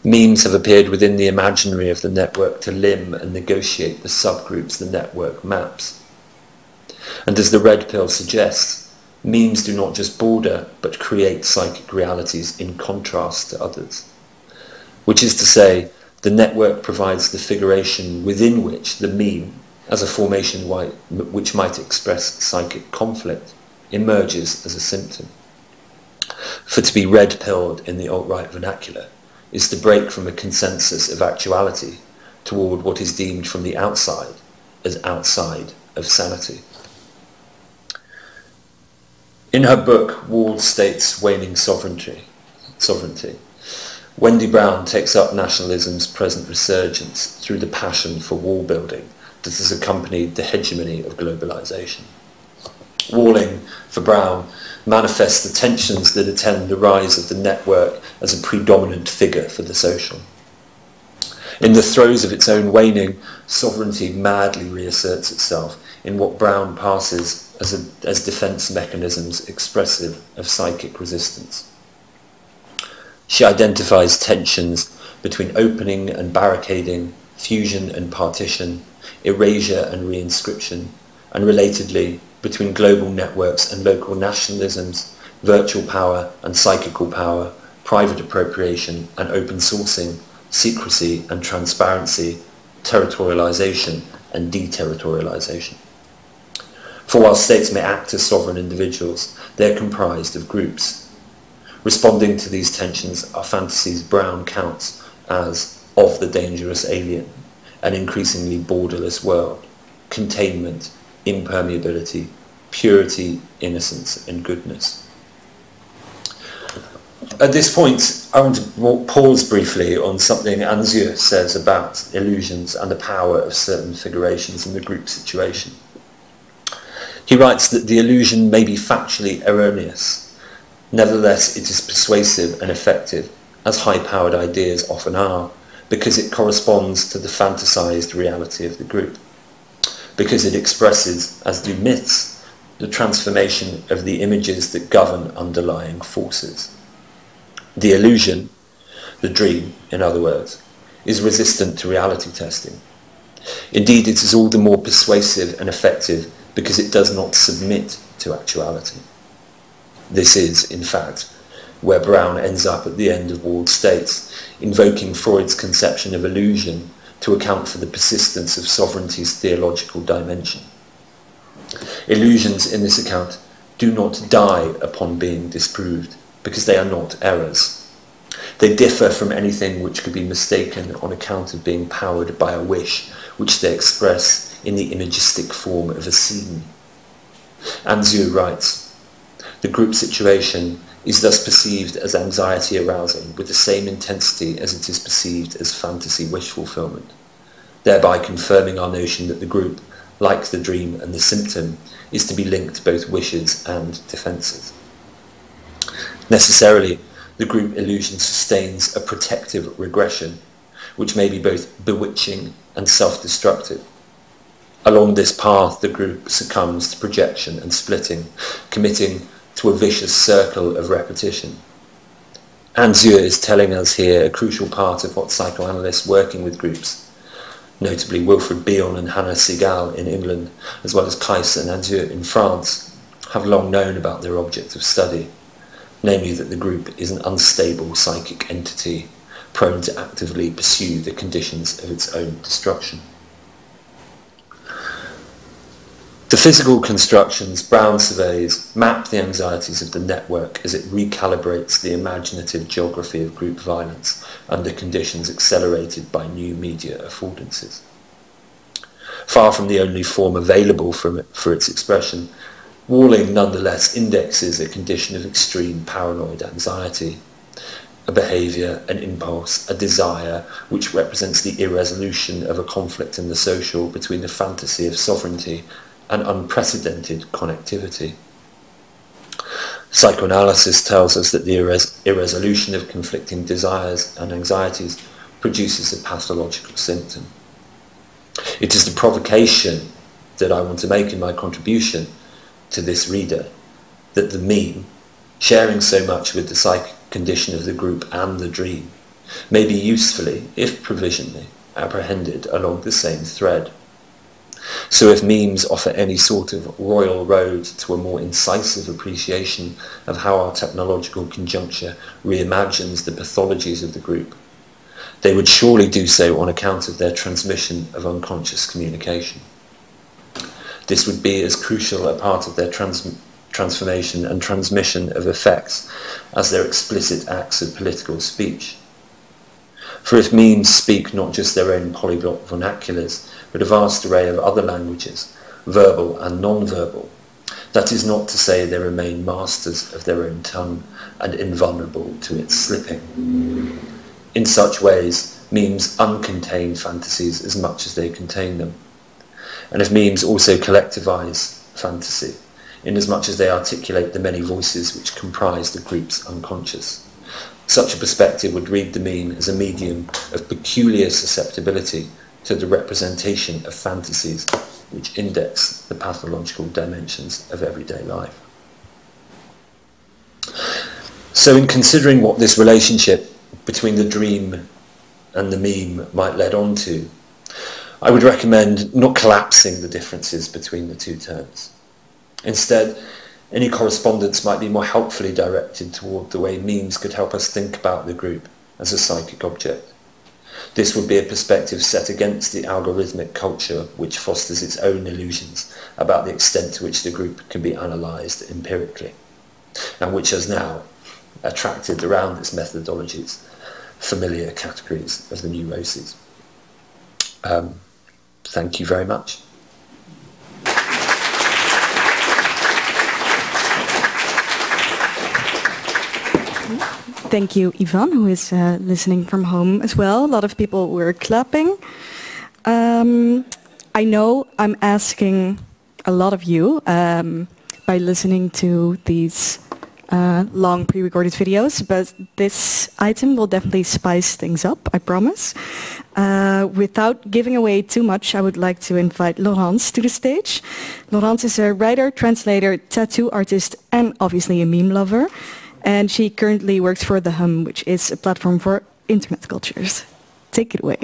Memes have appeared within the imaginary of the network to limn and negotiate the subgroups the network maps. And as the red pill suggests, memes do not just border, but create psychic realities in contrast to others. Which is to say, the network provides the figuration within which the meme, as a formation which might express psychic conflict, emerges as a symptom. For to be red-pilled in the alt-right vernacular is to break from a consensus of actuality toward what is deemed from the outside as outside of sanity. In her book, Walled States' Waning Sovereignty, Wendy Brown takes up nationalism's present resurgence through the passion for wall building that has accompanied the hegemony of globalization. Walling, for Brown, manifests the tensions that attend the rise of the network as a predominant figure for the social. In the throes of its own waning, sovereignty madly reasserts itself in what Brown passes as defence mechanisms expressive of psychic resistance. She identifies tensions between opening and barricading, fusion and partition, erasure and reinscription, and relatedly between global networks and local nationalisms, virtual power and psychical power, private appropriation and open sourcing, secrecy and transparency, territorialization and deterritorialization. For while states may act as sovereign individuals, they are comprised of groups. Responding to these tensions are fantasies Brown counts as of the dangerous alien, an increasingly borderless world, containment, impermeability, purity, innocence and goodness. At this point, I want to pause briefly on something Anzieu says about illusions and the power of certain figurations in the group situation. He writes that the illusion may be factually erroneous. Nevertheless, it is persuasive and effective, as high-powered ideas often are, because it corresponds to the fantasized reality of the group, because it expresses, as do myths, the transformation of the images that govern underlying forces. The illusion, the dream, in other words, is resistant to reality testing. Indeed, it is all the more persuasive and effective because it does not submit to actuality. This is, in fact, where Brown ends up at the end of Walled States, invoking Freud's conception of illusion to account for the persistence of sovereignty's theological dimension. Illusions in this account do not die upon being disproved, because they are not errors. They differ from anything which could be mistaken on account of being powered by a wish, which they express in the imagistic form of a scene. Anzieu writes, "The group situation is thus perceived as anxiety arousing with the same intensity as it is perceived as fantasy wish fulfillment, thereby confirming our notion that the group, like the dream and the symptom, is to be linked to both wishes and defences. Necessarily, the group illusion sustains a protective regression, which may be both bewitching and self-destructive. Along this path, the group succumbs to projection and splitting, committing to a vicious circle of repetition. Anzieu is telling us here a crucial part of what psychoanalysts working with groups, notably Wilfred Bion and Hannah Segal in England, as well as Claes and Anzieu in France, have long known about their object of study, namely that the group is an unstable psychic entity, prone to actively pursue the conditions of its own destruction. The physical constructions Brown surveys map the anxieties of the network as it recalibrates the imaginative geography of group violence under conditions accelerated by new media affordances. Far from the only form available for its expression, Walling nonetheless indexes a condition of extreme paranoid anxiety, a behaviour, an impulse, a desire which represents the irresolution of a conflict in the social between the fantasy of sovereignty and unprecedented connectivity. Psychoanalysis tells us that the irresolution of conflicting desires and anxieties produces a pathological symptom. It is the provocation that I want to make in my contribution to this reader, that the meme, sharing so much with the psychic condition of the group and the dream, may be usefully, if provisionally, apprehended along the same thread. So if memes offer any sort of royal road to a more incisive appreciation of how our technological conjuncture reimagines the pathologies of the group, they would surely do so on account of their transmission of unconscious communication. This would be as crucial a part of their transformation and transmission of effects as their explicit acts of political speech. For if memes speak not just their own polyglot vernaculars, but a vast array of other languages, verbal and non-verbal, that is not to say they remain masters of their own tongue and invulnerable to its slipping. In such ways, memes uncontain fantasies as much as they contain them. And if memes also collectivise fantasy, inasmuch as they articulate the many voices which comprise the group's unconscious. Such a perspective would read the meme as a medium of peculiar susceptibility to the representation of fantasies which index the pathological dimensions of everyday life. So in considering what this relationship between the dream and the meme might lead on to, I would recommend not collapsing the differences between the two terms. Instead, any correspondence might be more helpfully directed toward the way memes could help us think about the group as a psychic object. This would be a perspective set against the algorithmic culture which fosters its own illusions about the extent to which the group can be analysed empirically, and which has now attracted around its methodologies familiar categories of the neuroses. Thank you very much. Thank you, Yvonne, who is listening from home as well. A lot of people were clapping. I know I'm asking a lot of you by listening to these long pre-recorded videos, but this item will definitely spice things up, I promise. Without giving away too much, I would like to invite Laurence to the stage. Laurence is a writer, translator, tattoo artist, and obviously a meme lover. And she currently works for The Hum, which is a platform for internet cultures. Take it away.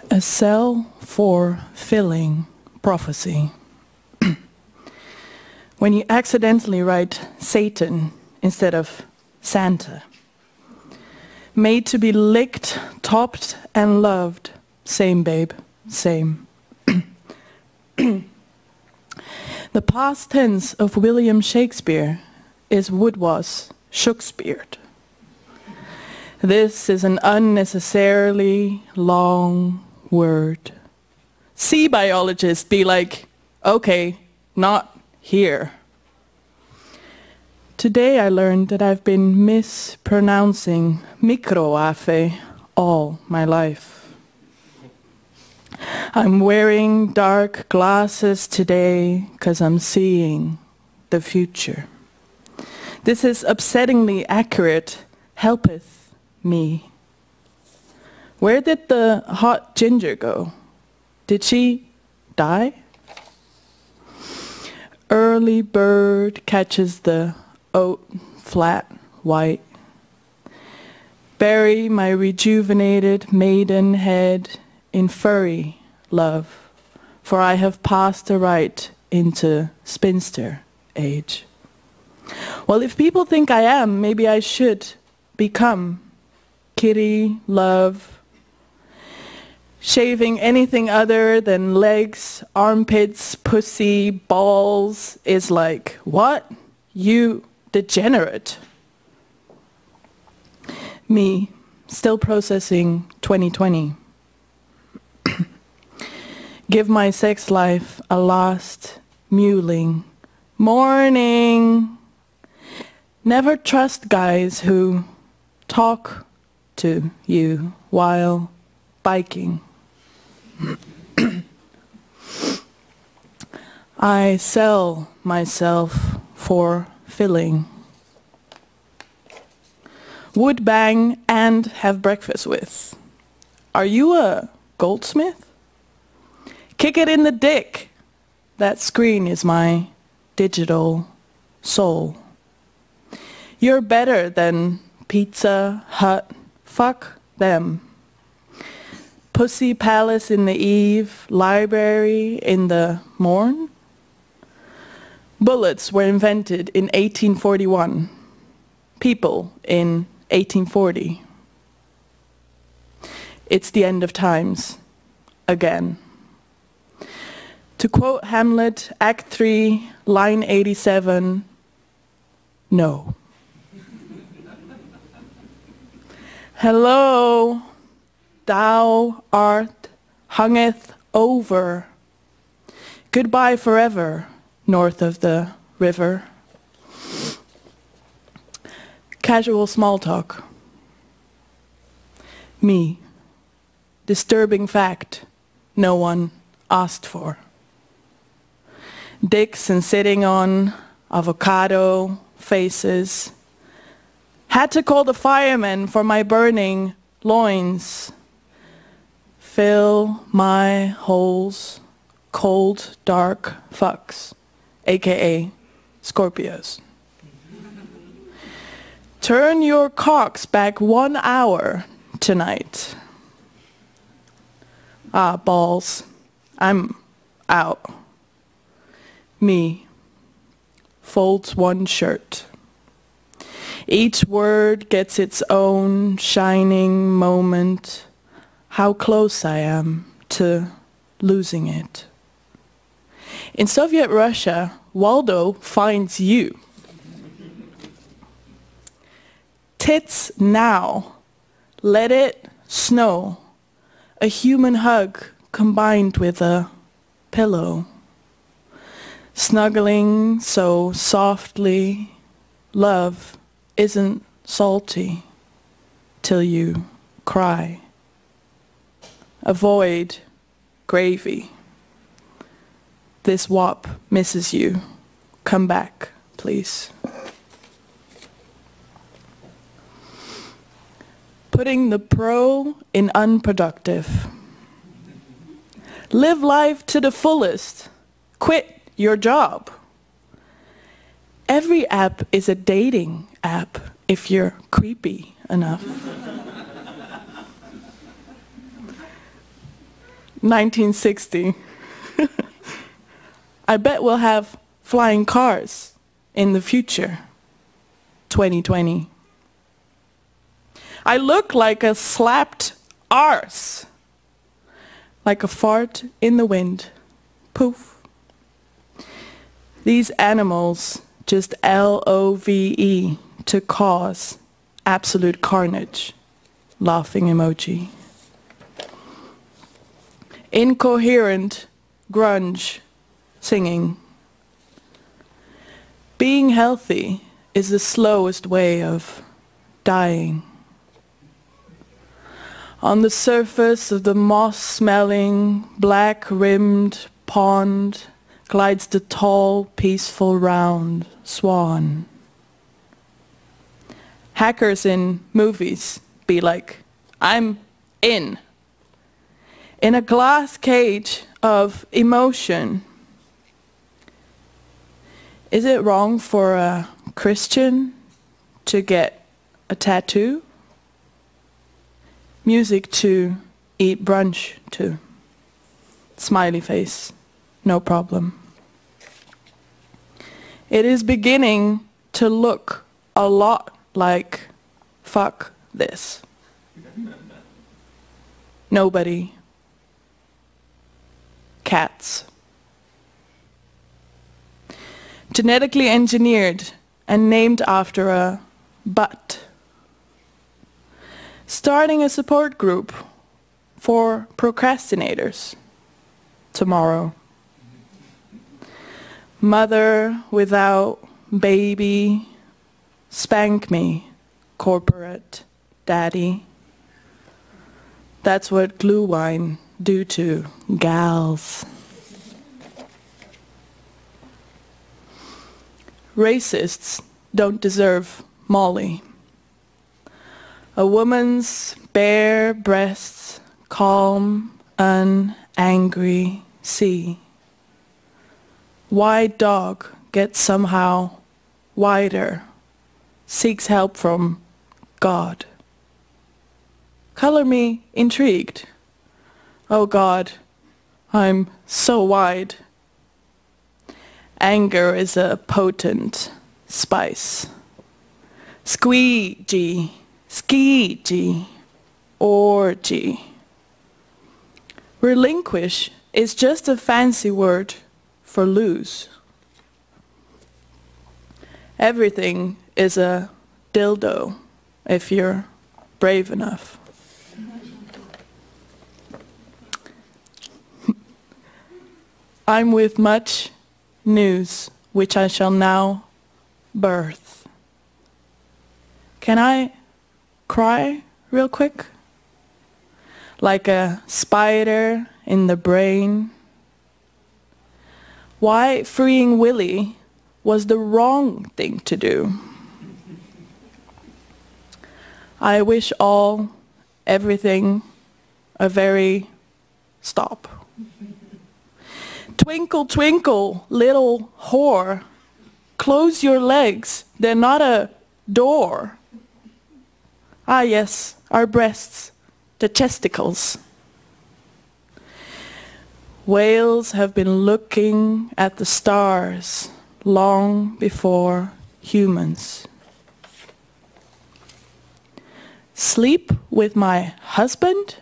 A self-fulfilling prophecy. When you accidentally write Satan instead of Santa. Made to be licked, topped, and loved. Same, babe. Same. The past tense of William Shakespeare is would was Shakespeared. This is an unnecessarily long word. Sea biologists be like, okay, not here. Today I learned that I've been mispronouncing microafe all my life. I'm wearing dark glasses today because I'm seeing the future. This is upsettingly accurate, helpeth me. Where did the hot ginger go? Did she die? Early bird catches the oat flat white. Bury my rejuvenated maiden head in furry love, for I have passed the right into spinster age. Well, if people think I am, maybe I should become kitty love. Shaving anything other than legs, armpits, pussy, balls is like, what? You degenerate. Me, still processing 2020. Give my sex life a last mewling. Morning. Never trust guys who talk to you while biking. I sell myself for filling. Would bang and have breakfast with. Are you a goldsmith? Kick it in the dick. That screen is my digital soul. You're better than Pizza Hut. Fuck them. Pussy Palace in the eve, library in the morn. Bullets were invented in 1841. People in 1840. It's the end of times. Again. To quote Hamlet, Act 3, line 87, no. Hello, thou art hungeth over. Goodbye forever, north of the river. Casual small talk. Me. Disturbing fact no one asked for. Dicks and sitting on avocado faces. Had to call the firemen for my burning loins. Fill my holes, cold, dark fucks, aka Scorpios. Turn your cocks back 1 hour tonight. Ah, balls. I'm out. Me. Folds one shirt. Each word gets its own shining moment. How close I am to losing it. In Soviet Russia, Waldo finds you. Tits now. Let it snow. A human hug combined with a pillow. Snuggling so softly. Love isn't salty till you cry. Avoid gravy. This WAP misses you. Come back, please. Putting the pro in unproductive. Live life to the fullest. Quit your job. Every app is a dating app if you're creepy enough. 1960. I bet we'll have flying cars in the future. 2020. I look like a slapped arse. Like a fart in the wind. Poof. These animals just LOVE to cause absolute carnage. Laughing emoji. Incoherent grunge singing. Being healthy is the slowest way of dying. On the surface of the moss-smelling, black-rimmed pond glides the tall, peaceful, round swan. Hackers in movies be like, I'm in. In a glass cage of emotion. Is it wrong for a Christian to get a tattoo? Music to eat brunch to. Smiley face, no problem. It is beginning to look a lot like fuck this. Nobody. Cats. Genetically engineered and named after a butt. Starting a support group for procrastinators tomorrow. Mother without baby, spank me, corporate daddy. That's what glue wine do to gals. Racists don't deserve Molly. A woman's bare breasts, calm, unangry sea. Wide dog gets somehow wider, seeks help from God. Color me intrigued. Oh God, I'm so wide. Anger is a potent spice. Squeegee. Skeegee, orgy. Relinquish is just a fancy word for lose. Everything is a dildo if you're brave enough. I'm with much news, which I shall now birth. Can I cry real quick? Like a spider in the brain. Why freeing Willie was the wrong thing to do. I wish all, everything, a very stop. Twinkle, twinkle, little whore, close your legs, they're not a door. Ah yes, our breasts, the chesticles. Whales have been looking at the stars long before humans. Sleep with my husband?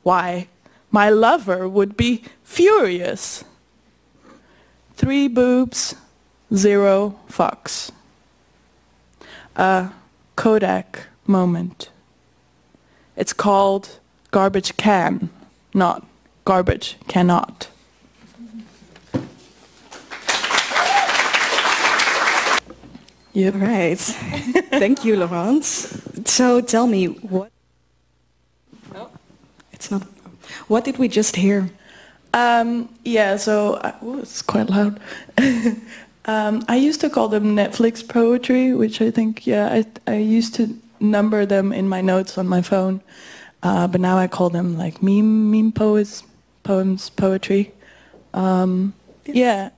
Why, my lover would be furious. 3 boobs, 0 fucks. A Kodak moment. It's called garbage can, not garbage cannot. Yep. Right. Thank you, Laurence. So tell me, what... No, it's not... What did we just hear? Yeah, so it's quite loud. I used to call them Netflix poetry, which I think, yeah, I used to number them in my notes on my phone, but now I call them like meme poems, poetry. Yes. Yeah.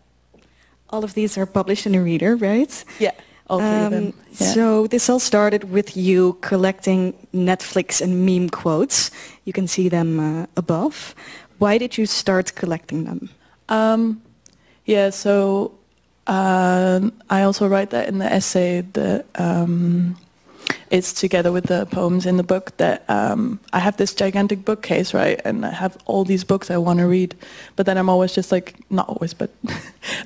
All of these are published in a reader, right? Yeah, all three of them. Yeah. So this all started with you collecting Netflix and meme quotes. You can see them above. Why did you start collecting them? Yeah, so I also write that in the essay that it's together with the poems in the book that I have this gigantic bookcase, right? And I have all these books I want to read, but then I'm always just like, not always, but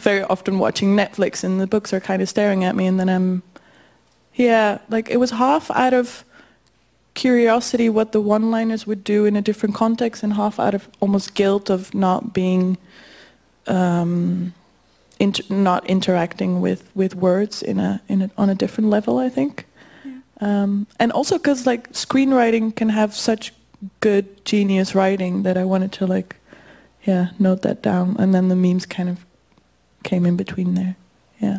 very often watching Netflix and the books are kind of staring at me, and then I'm, yeah, like it was half out of curiosity what the one-liners would do in a different context and half out of almost guilt of not being, not interacting with words on a different level, I think. And also because like screenwriting can have such good genius writing that I wanted to like, yeah, note that down, and then the memes kind of came in between there. Yeah.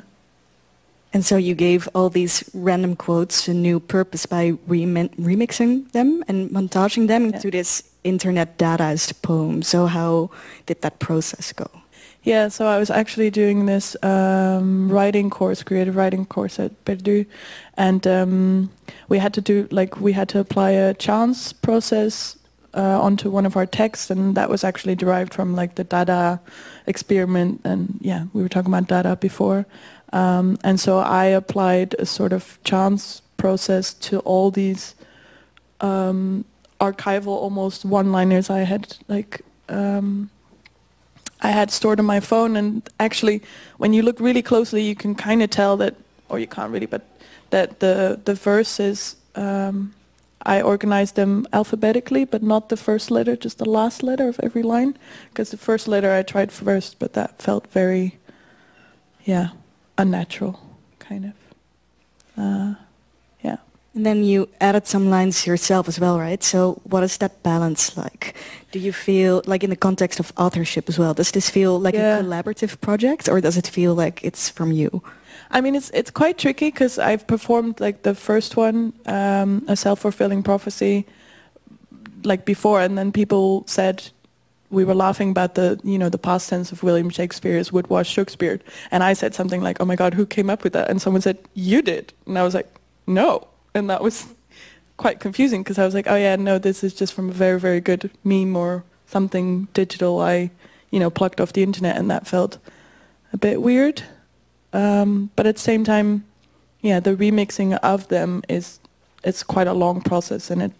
And so you gave all these random quotes a new purpose by remixing them and montaging them into this internet dadaist poem. So how did that process go? Yeah, so I was actually doing this writing course, creative writing course at Periodization, and we had to apply a chance process onto one of our texts, and that was actually derived from like the Dada experiment, and yeah, we were talking about Dada before, and so I applied a sort of chance process to all these archival, almost one-liners I had like. I had stored on my phone, and actually when you look really closely you can kind of tell that, or you can't really, but that the verses, I organized them alphabetically, but not the first letter, just the last letter of every line, because the first letter I tried first, but that felt very, yeah, unnatural, kind of. Yeah. And then you added some lines yourself as well, right? So what is that balance like? Do you feel, like in the context of authorship as well, does this feel like a collaborative project, or does it feel like it's from you? I mean, it's quite tricky because I've performed like the first one, A Self-Fulfilling Prophecy, like before, and then people said, we were laughing about the, you know, the past tense of William Shakespeare's would wash Shakespeare, and I said something like, oh my God, who came up with that? And someone said, you did. And I was like, no. And that was quite confusing because I was like, oh yeah, no, this is just from a very, very good meme or something digital I, you know, plucked off the internet, and that felt a bit weird. But at the same time, yeah, the remixing of them it's quite a long process, and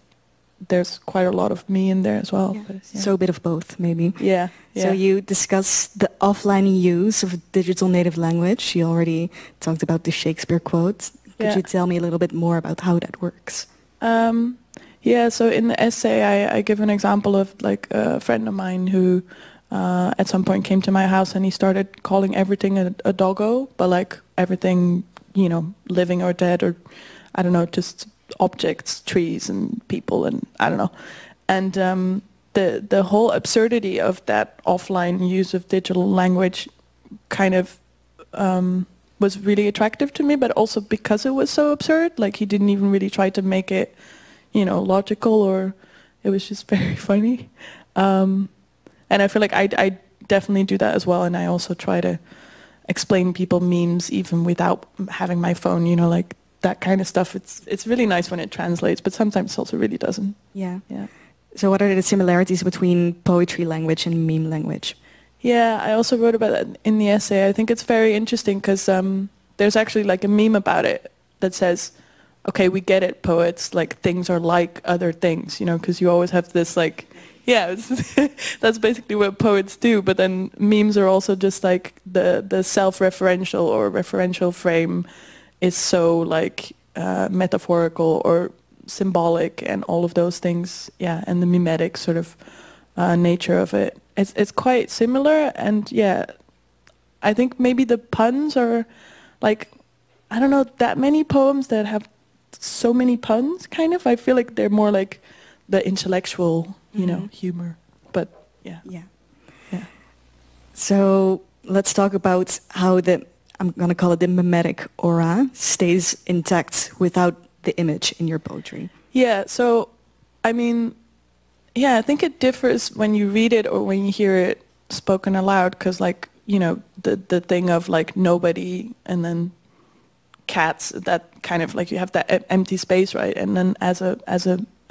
there's quite a lot of me in there as well. Yeah. But, yeah. So a bit of both, maybe. Yeah, yeah. So you discussed the offline use of digital native language. You already talked about the Shakespeare quote. Could you tell me a little bit more about how that works? Yeah, so in the essay I give an example of like a friend of mine who at some point came to my house and he started calling everything a doggo, but like everything, you know, living or dead, or I don't know, just objects, trees and people, and I don't know. And the whole absurdity of that offline use of digital language kind of was really attractive to me, but also because it was so absurd, like he didn't even really try to make it, you know, logical, or it was just very funny. And I feel like I definitely do that as well, and I also try to explain people memes even without having my phone, you know, like that kind of stuff. It's really nice when it translates, but sometimes it also really doesn't. Yeah. Yeah. So what are the similarities between poetry language and meme language? Yeah, I also wrote about that in the essay. I think it's very interesting because there's actually like a meme about it that says, okay, we get it, poets, like things are like other things, you know, because you always have this like, yeah, that's basically what poets do. But then memes are also just like the self-referential or referential frame is so like metaphorical or symbolic and all of those things. Yeah, and the memetic sort of nature of it. It's quite similar, and yeah, I think maybe the puns are like, I don't know, that many poems that have so many puns, kind of. I feel like they're more like the intellectual, you know, humor. But yeah. Yeah. Yeah. So let's talk about how I'm going to call it the memetic aura, stays intact without the image in your poetry. Yeah, so, I mean, yeah, I think it differs when you read it or when you hear it spoken aloud, because, like, you know, the thing of, like, nobody and then cats, that kind of, like, you have that empty space, right? And then at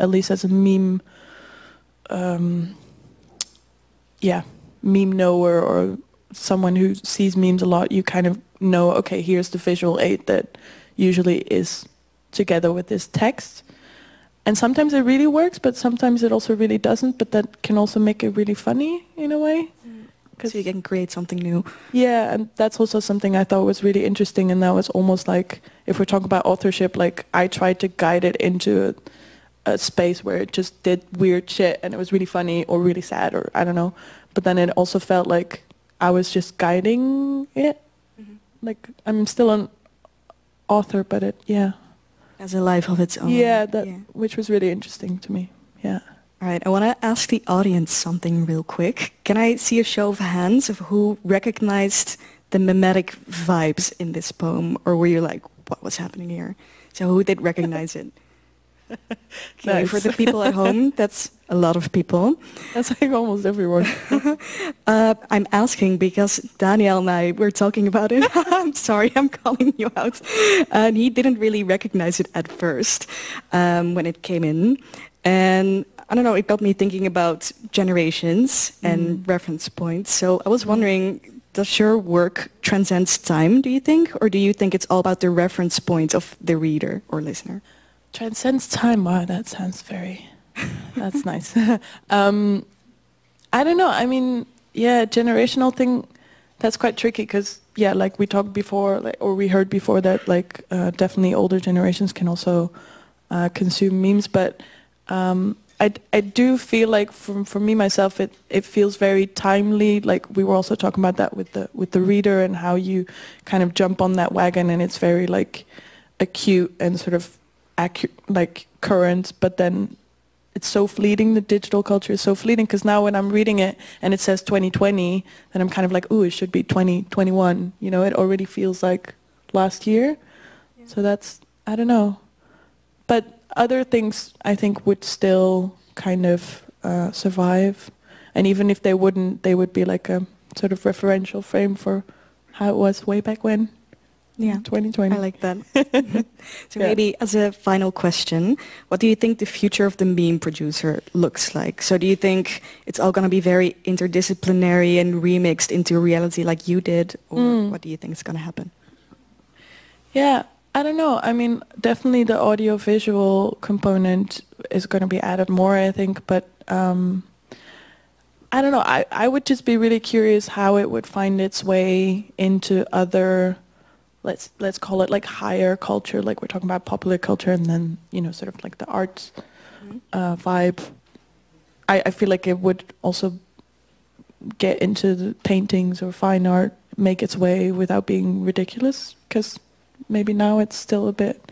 least as a meme, meme knower or someone who sees memes a lot, you kind of know, okay, here's the visual aid that usually is together with this text. And sometimes it really works, but sometimes it also really doesn't, but that can also make it really funny in a way. So you can create something new. Yeah, and that's also something I thought was really interesting, and that was almost like, if we're talking about authorship, like I tried to guide it into a space where it just did weird shit and it was really funny or really sad or I don't know. But then it also felt like I was just guiding it. Mm-hmm. Like I'm still an author, but it, yeah. Has a life of its own. Yeah, which was really interesting to me. Yeah. All right, I want to ask the audience something real quick. Can I see a show of hands of who recognized the memetic vibes in this poem? Or were you like, what was happening here? So who did recognize it? Okay, nice. For the people at home, that's a lot of people. That's like almost everyone. I'm asking because Daniel and I were talking about it. I'm sorry, I'm calling you out. And he didn't really recognize it at first when it came in. And I don't know, it got me thinking about generations and reference points. So I was wondering, does your work transcend time, do you think? Or do you think it's all about the reference point of the reader or listener? Transcends time. Wow, that sounds very... That's nice. I don't know. I mean, yeah, generational thing, that's quite tricky because, yeah, like we talked before, like, or we heard before that, like, definitely older generations can also consume memes. But I do feel like, for me myself, it feels very timely. Like we were also talking about that with the reader and how you kind of jump on that wagon, and it's very like acute and sort of accurate, like current, but then it's so fleeting. The digital culture is so fleeting because now when I'm reading it and it says 2020, then I'm kind of like, ooh, it should be 2021. You know, it already feels like last year. Yeah. So that's, I don't know. But other things I think would still kind of survive. And even if they wouldn't, they would be like a sort of referential frame for how it was way back when. Yeah, 2020. I like that. So maybe as a final question, what do you think the future of the meme producer looks like? So do you think it's all going to be very interdisciplinary and remixed into reality like you did? Or what do you think is going to happen? Yeah, I don't know. I mean, definitely the audio-visual component is going to be added more, I think. But I don't know. I would just be really curious how it would find its way into other... Let's call it like higher culture, like we're talking about popular culture, and then, you know, sort of like the arts vibe. I feel like it would also get into the paintings or fine art, make its way without being ridiculous, because maybe now it's still a bit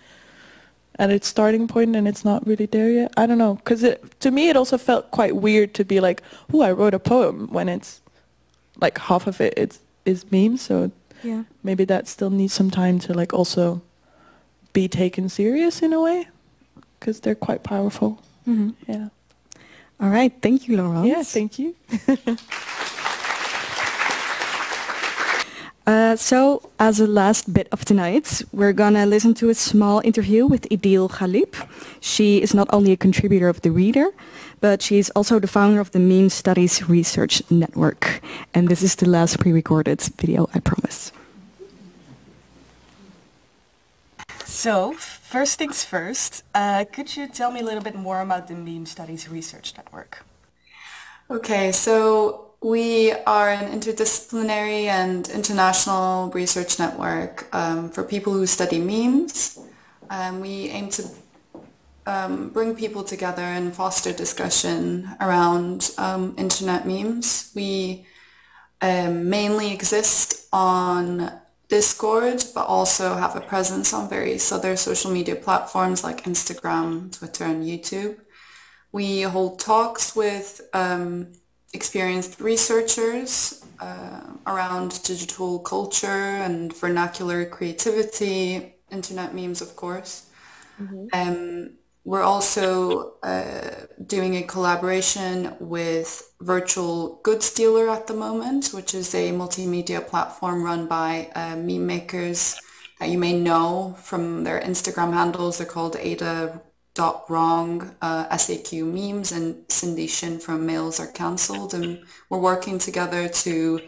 at its starting point and it's not really there yet. I don't know, because to me it also felt quite weird to be like, oh, I wrote a poem, when it's like half of it is memes, so... Yeah, maybe that still needs some time to like also be taken serious in a way, because they're quite powerful. Mm-hmm. Yeah. All right. Thank you, Laurence. Yeah, thank you. So as a last bit of tonight, we're going to listen to a small interview with Edil Khalif. She is not only a contributor of The Reader, but she is also the founder of the Meme Studies Research Network. And this is the last pre-recorded video, I promise. So, first things first, could you tell me a little bit more about the Meme Studies Research Network? Okay, so we are an interdisciplinary and international research network for people who study memes. We aim to bring people together and foster discussion around internet memes. We mainly exist on Discord, but also have a presence on various other social media platforms like Instagram, Twitter, and YouTube. We hold talks with experienced researchers around digital culture and vernacular creativity, internet memes, of course. We're also doing a collaboration with Virtual Goods Dealer at the moment, which is a multimedia platform run by meme makers that you may know from their Instagram handles. They're called Ada.wrong, SAQ memes, and Cindy Shin from Mails Are Cancelled. And we're working together to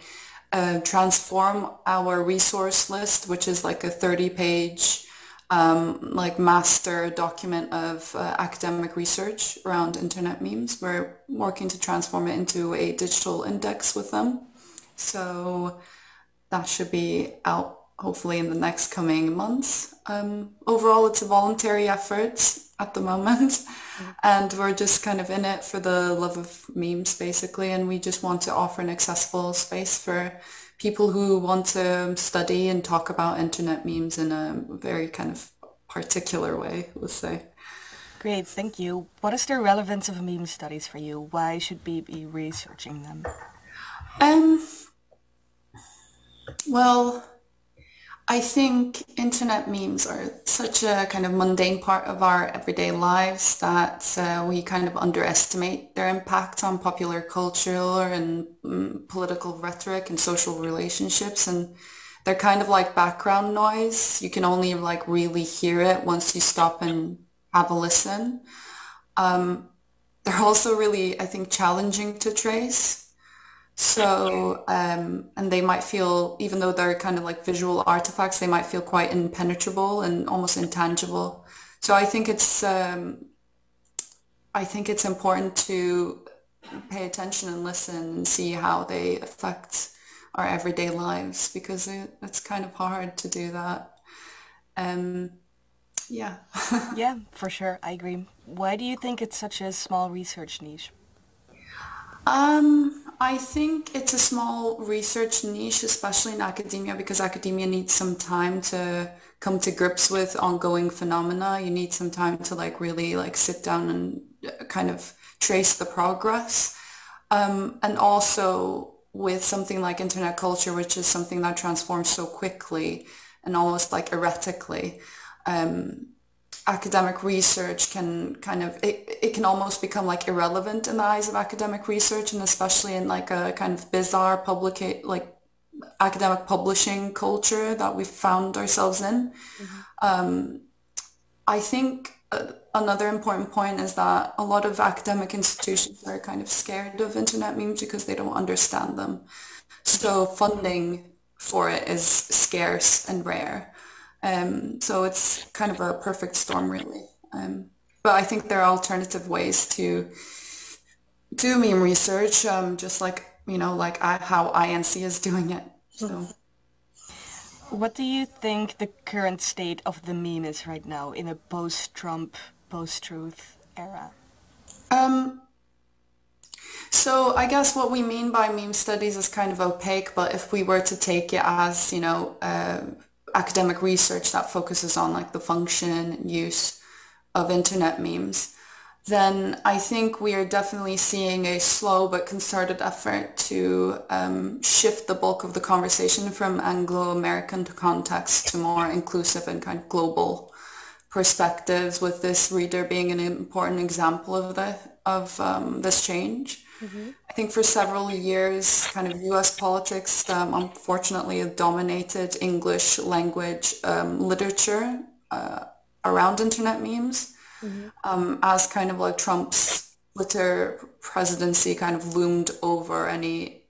transform our resource list, which is like a 30-page like master document of academic research around internet memes. We're working to transform it into a digital index with them. So that should be out hopefully in the next coming months. Overall, it's a voluntary effort at the moment, and we're just kind of in it for the love of memes, basically, and we just want to offer an accessible space for people who want to study and talk about internet memes in a very kind of particular way, let's say. Great, thank you. What is the relevance of meme studies for you? Why should we be researching them? Well, I think internet memes are such a kind of mundane part of our everyday lives that we kind of underestimate their impact on popular culture and political rhetoric and social relationships, and they're kind of like background noise. You can only like really hear it once you stop and have a listen. They're also really, I think, challenging to trace. So, and they might feel, even though they're kind of like visual artifacts, they might feel quite impenetrable and almost intangible. So I think it's important to pay attention and listen and see how they affect our everyday lives, because it's kind of hard to do that. Yeah. Yeah, for sure, I agree. Why do you think it's such a small research niche? I think it's a small research niche, especially in academia, because academia needs some time to come to grips with ongoing phenomena. You need some time to like really like sit down and kind of trace the progress. And also with something like internet culture, which is something that transforms so quickly and almost like erratically, academic research can kind of, it can almost become like irrelevant in the eyes of academic research, and especially in like a kind of bizarre academic publishing culture that we've found ourselves in. I think another important point is that a lot of academic institutions are kind of scared of internet memes because they don't understand them. So funding for it is scarce and rare. So it's kind of a perfect storm, really. But I think there are alternative ways to do meme research, just like, you know, like how INC is doing it. So, what do you think the current state of the meme is right now in a post-Trump, post-truth era? So I guess what we mean by meme studies is kind of opaque, but if we were to take it as, you know, academic research that focuses on like the function and use of internet memes, then I think we are definitely seeing a slow but concerted effort to shift the bulk of the conversation from Anglo-American context to more inclusive and kind of global perspectives, with this reader being an important example of this change. I think for several years, kind of US politics, unfortunately, have dominated English language literature around internet memes, as kind of like Trump's Twitter presidency kind of loomed over any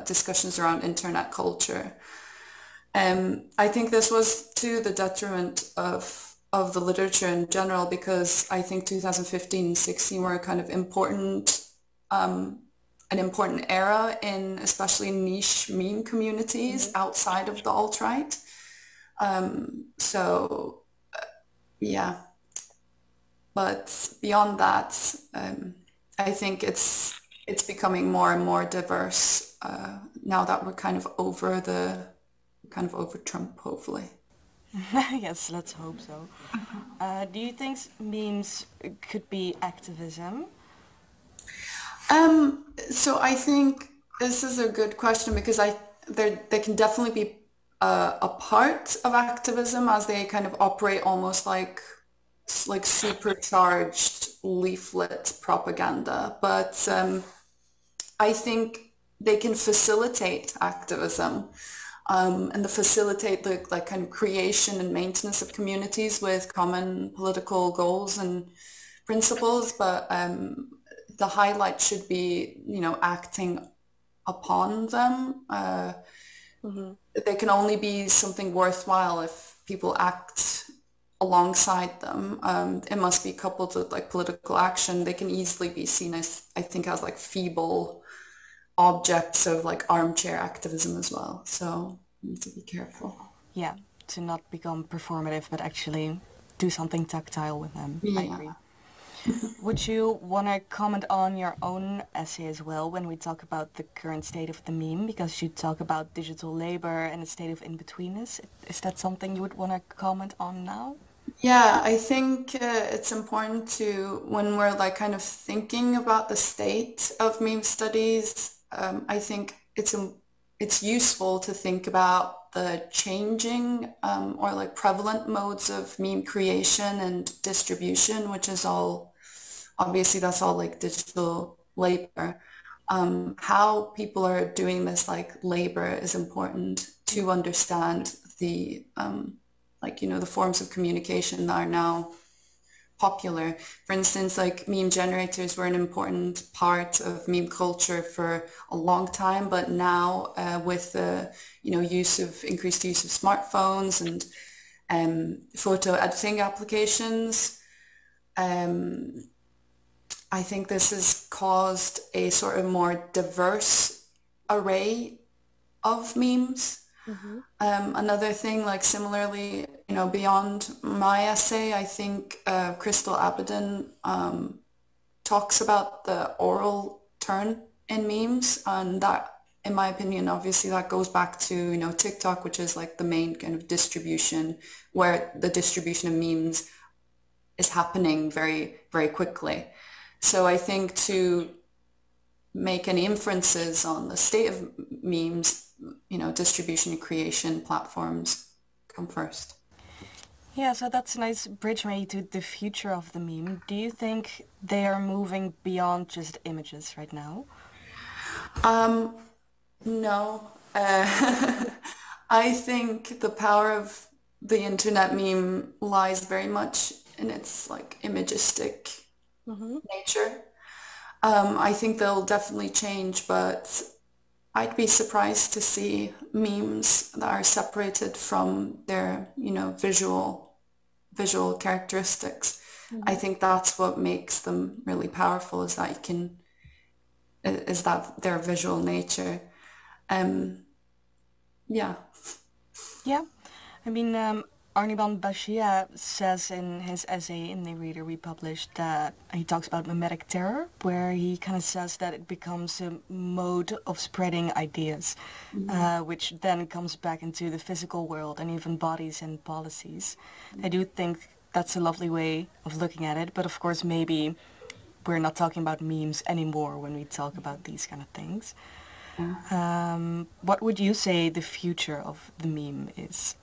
discussions around internet culture. I think this was to the detriment of the literature in general, because I think 2015 and 16 were kind of an important era in especially niche meme communities outside of the alt-right. Yeah, but beyond that, I think it's becoming more and more diverse now that we're kind of over Trump, hopefully. Yes, let's hope so. Do you think memes could be activism? So I think this is a good question because they can definitely be a part of activism as they kind of operate almost like supercharged leaflet propaganda. But I think they can facilitate activism and facilitate the like kind of creation and maintenance of communities with common political goals and principles. But the highlight should be, acting upon them. They can only be something worthwhile if people act alongside them. It must be coupled with like political action. They can easily be seen as, I think, as like feeble objects of like armchair activism as well. So you need to be careful. Yeah, to not become performative, but actually do something tactile with them. Yeah. I agree. Would you want to comment on your own essay as well when we talk about the current state of the meme? Because you talk about digital labor and the state of in-betweenness. Is that something you would want to comment on now? Yeah, I think it's important to, when we're like kind of thinking about the state of meme studies, I think it's useful to think about the changing or like prevalent modes of meme creation and distribution, which is all, obviously that's all like digital labor. How people are doing this like labor is important to understand the the forms of communication that are now popular. For instance, like meme generators were an important part of meme culture for a long time, but now with the increased use of smartphones and photo editing applications, I think this has caused a sort of more diverse array of memes. Another thing, like similarly, beyond my essay, I think Crystal Abedin talks about the oral turn in memes, and that, in my opinion, obviously that goes back to, TikTok, which is like the main kind of distribution, where the distribution of memes is happening very, very quickly. So I think to make any inferences on the state of memes, distribution and creation platforms come first. Yeah, so that's a nice bridge maybe to the future of the meme. Do you think they are moving beyond just images right now? No. I think the power of the internet meme lies very much in its like imagistic nature. I think they'll definitely change, but I'd be surprised to see memes that are separated from their, visual characteristics. I think that's what makes them really powerful, is that their visual nature. Yeah. Yeah. I mean, Arniban Bashia says in his essay in the Reader we published that he talks about Memetic Terror, where he kind of says that it becomes a mode of spreading ideas, which then comes back into the physical world and even bodies and policies. I do think that's a lovely way of looking at it, but of course maybe we're not talking about memes anymore when we talk about these kind of things. What would you say the future of the meme is?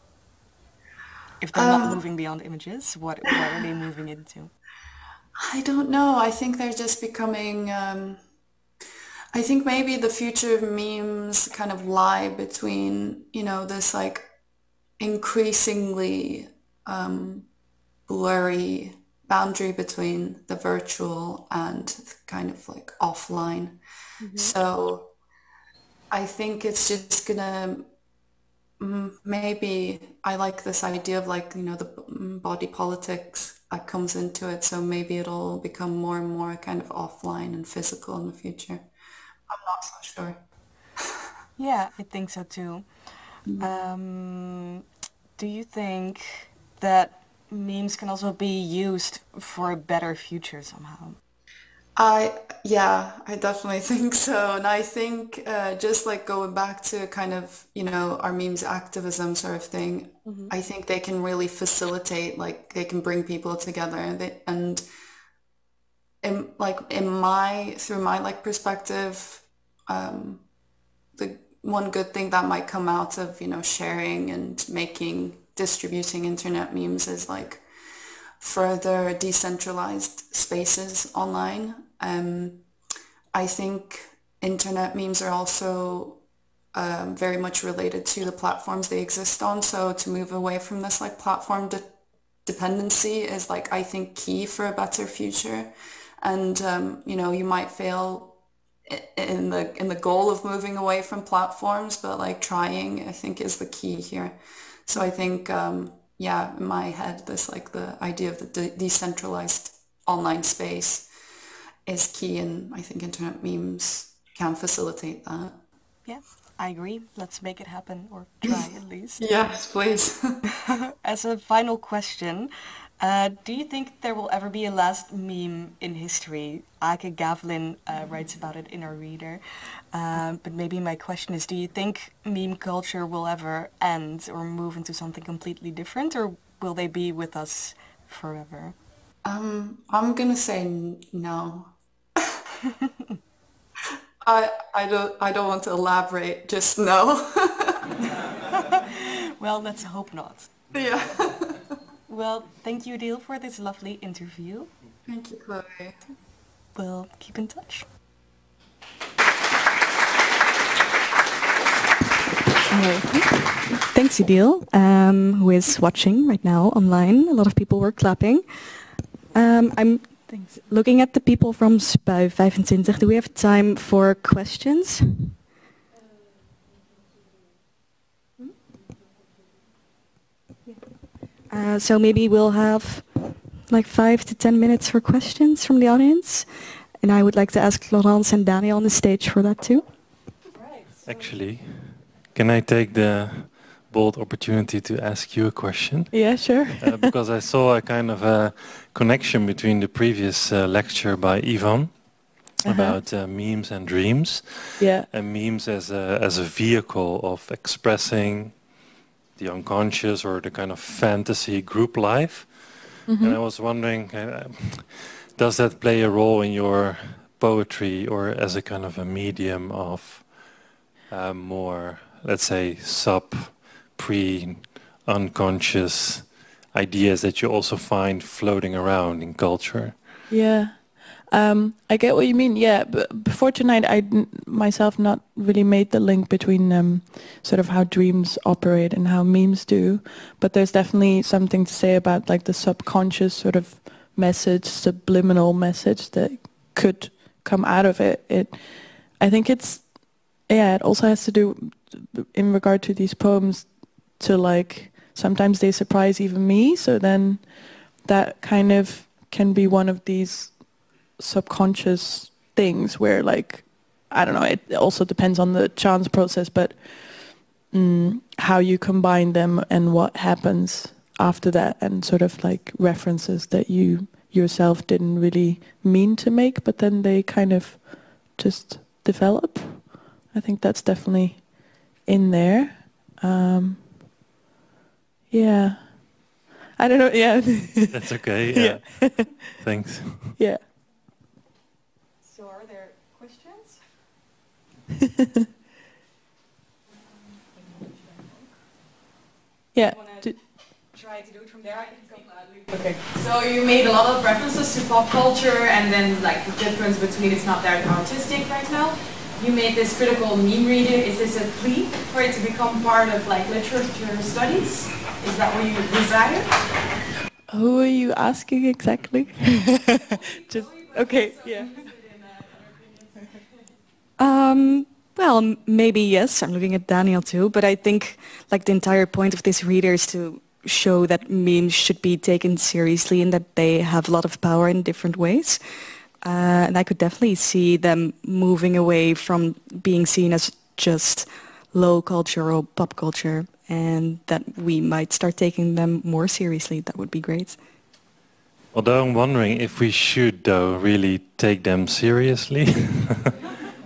If they're not moving beyond images, what are they moving into? I don't know. I think they're just becoming... I think maybe the future of memes kind of lie between, this like increasingly blurry boundary between the virtual and kind of like offline. So I think it's just gonna... maybe I like this idea of like, the body politics that comes into it. So maybe it'll become more and more kind of offline and physical in the future. I'm not so sure. Yeah, I think so too. Do you think that memes can also be used for a better future somehow? Yeah, I definitely think so. And I think just like going back to kind of, our memes activism sort of thing, I think they can really facilitate, like they can bring people together and through my like perspective, the one good thing that might come out of, you know, sharing and distributing internet memes is like further decentralized spaces online. I think internet memes are also very much related to the platforms they exist on. So to move away from this like platform dependency is like, I think, key for a better future. And you know, you might fail in the goal of moving away from platforms, but like trying, I think, is the key here. So I think, yeah, in my head, this like the idea of the decentralized online space is key, and I think internet memes can facilitate that. Yeah, I agree. Let's make it happen, or try at least. Yes, please. As a final question, do you think there will ever be a last meme in history? Ake Gavlin writes about it in our reader. But maybe my question is, do you think meme culture will ever end or move into something completely different, or will they be with us forever? I'm gonna say no. I don't want to elaborate, just no. Well, let's hope not. Yeah. Well, thank you, Edil, for this lovely interview. Thank you, Chloe. We'll keep in touch. Thanks, Edil, who is watching right now online. A lot of people were clapping. I'm looking at the people from Spui 25. Do we have time for questions? So maybe we'll have like 5 to 10 minutes for questions from the audience. And I would like to ask Laurence and Daniel on the stage for that too. Right, so actually, can I take the bold opportunity to ask you a question? Yeah, sure. Because I saw a kind of a connection between the previous lecture by Yvonne about memes and dreams. Yeah. And memes as a vehicle of expressing the unconscious or the kind of fantasy group life. Mm-hmm. And I was wondering, does that play a role in your poetry, or as a kind of a medium of more, let's say, pre-unconscious ideas that you also find floating around in culture? Yeah. I get what you mean. Yeah, but before tonight, I myself not really made the link between sort of how dreams operate and how memes do. But there's definitely something to say about like the subconscious sort of message, subliminal message that could come out of it. I think it also has to do in regard to these poems to like sometimes they surprise even me. So then that kind of can be one of these subconscious things where, like, I don't know, it also depends on the chance process, but how you combine them and what happens after that, and sort of like references that you yourself didn't really mean to make, but then they kind of just develop. I think that's definitely in there. Yeah. I don't know, yeah. That's okay, yeah. Thanks. Yeah. So are there questions? Yeah. Try to do it from there. I can come loudly. Okay. So you made a lot of references to pop culture, and then like the difference between it's not that artistic right now. You made this critical meme reader. Is this a plea for it to become part of like literature studies? Is that what you desire? Who are you asking exactly? Just okay, yeah. Well, maybe yes. I'm looking at Daniel too, but I think like the entire point of this reader is to show that memes should be taken seriously and that they have a lot of power in different ways. And I could definitely see them moving away from being seen as just low culture or pop culture, and that we might start taking them more seriously. That would be great. Although I'm wondering if we should, though, really take them seriously.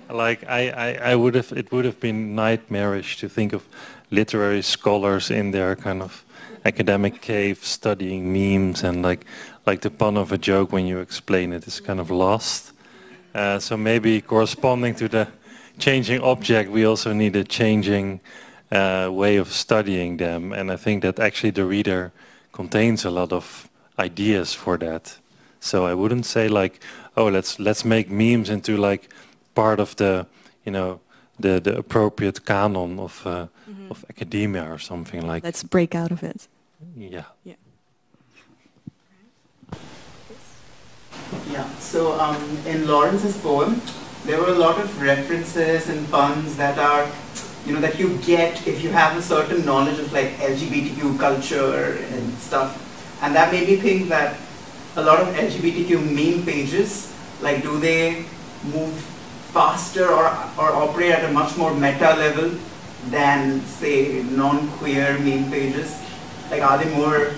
Like it would have been nightmarish to think of literary scholars in their kind of academic cave studying memes, and like the pun of a joke when you explain it is kind of lost. So maybe corresponding to the changing object, we also need a changing way of studying them, and I think that actually the reader contains a lot of ideas for that. So I wouldn't say like, oh, let's make memes into like part of the, you know, the appropriate canon of academia or something like. Let's break out of it. Yeah. Yeah. Yeah. So in Lawrence's poem, there were a lot of references and puns that are, you know, that you get if you have a certain knowledge of like LGBTQ culture and stuff. And that made me think that a lot of LGBTQ meme pages, like, do they move faster or operate at a much more meta level than, say, non-queer meme pages? Like, are they more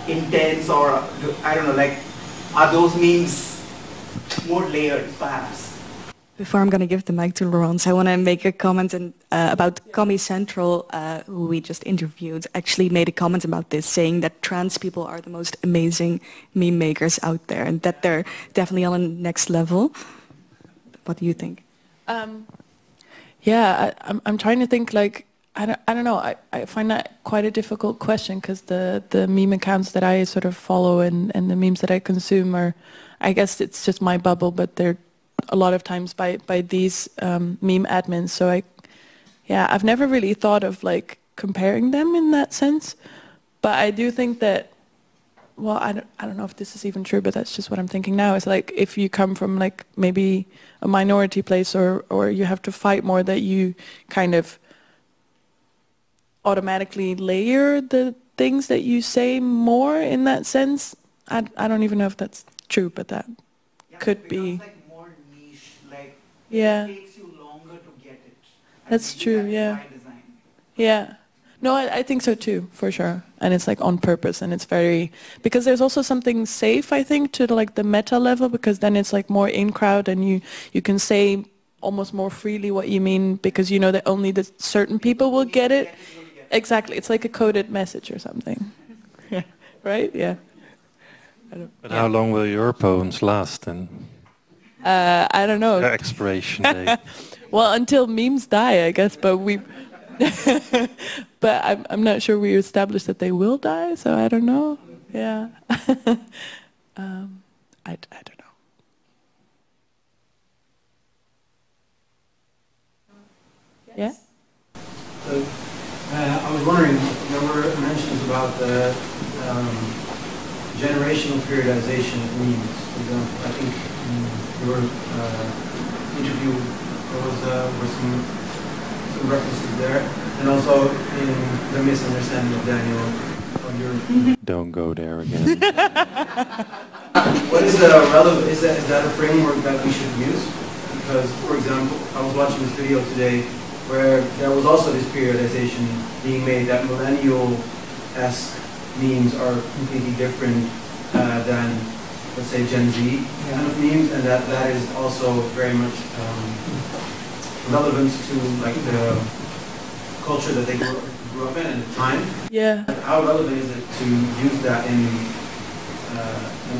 intense, or, I don't know, like, are those memes more layered, perhaps? Before I'm going to give the mic to Laurence, I want to make a comment about Comedy Central, who we just interviewed, actually made a comment about this, saying that trans people are the most amazing meme makers out there, and that they're definitely on a next level. What do you think? Yeah, I'm trying to think, like, I don't know, I find that quite a difficult question, because the meme accounts that I sort of follow and the memes that I consume are, I guess it's just my bubble, but they're a lot of times by these meme admins. So I've never really thought of like comparing them in that sense, but I do think that, well, I don't know if this is even true, but that's just what I'm thinking now. It's like if you come from like maybe a minority place, or you have to fight more, that you kind of automatically layer the things that you say more in that sense. I don't even know if that's true, but that could be. Yeah. It takes you longer to get it. That's true, yeah. Yeah. No, I think so too, for sure. And it's like on purpose, and it's very, because there's also something safe, I think, to like the meta level, because then it's like more in crowd, and you can say almost more freely what you mean, because you know that only the certain people will get it. Exactly. It's like a coded message or something. Yeah. Right? Yeah. But how long will your poems last then? I don't know. Their expiration date. Well, until memes die, I guess. But but I'm not sure we established that they will die. So I don't know. Yeah. I don't know. Yeah. So, I was wondering, there were mentions about the generational periodization of memes. For example, I think your interview, there were some references there, and also in the misunderstanding of Daniel, of your... Don't go there again. What is relevant? Is that a framework that we should use? Because, for example, I was watching this video today where there was also this periodization being made that millennial-esque memes are completely different than, let's say, Gen Z kind of memes, and that is also very much relevant to like the culture that they grew up in at the time. Yeah. How relevant is it to use that in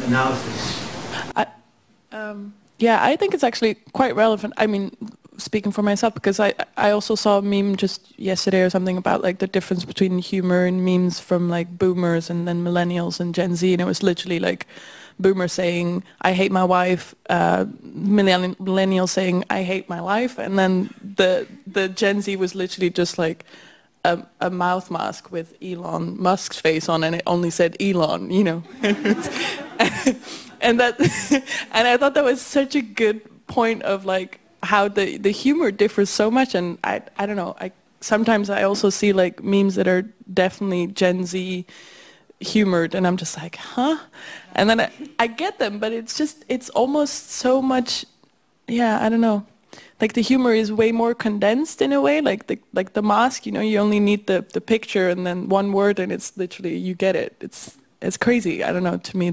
analysis? Yeah, I think it's actually quite relevant. I mean, speaking for myself, because I also saw a meme just yesterday or something about like the difference between humor and memes from like boomers and then millennials and Gen Z, and it was literally like boomers saying I hate my wife, millennials saying I hate my life, and then the Gen Z was literally just like a mouth mask with Elon Musk's face on, and it only said Elon, you know. and I thought that was such a good point of like how the humor differs so much, and I don't know, sometimes I also see like memes that are definitely Gen Z humored, and I'm just like, huh? And then I get them, but it's almost so much, yeah, I don't know. Like the humor is way more condensed in a way, like the mask, you know, you only need the picture and then one word and it's literally, you get it. It's crazy. I don't know, to me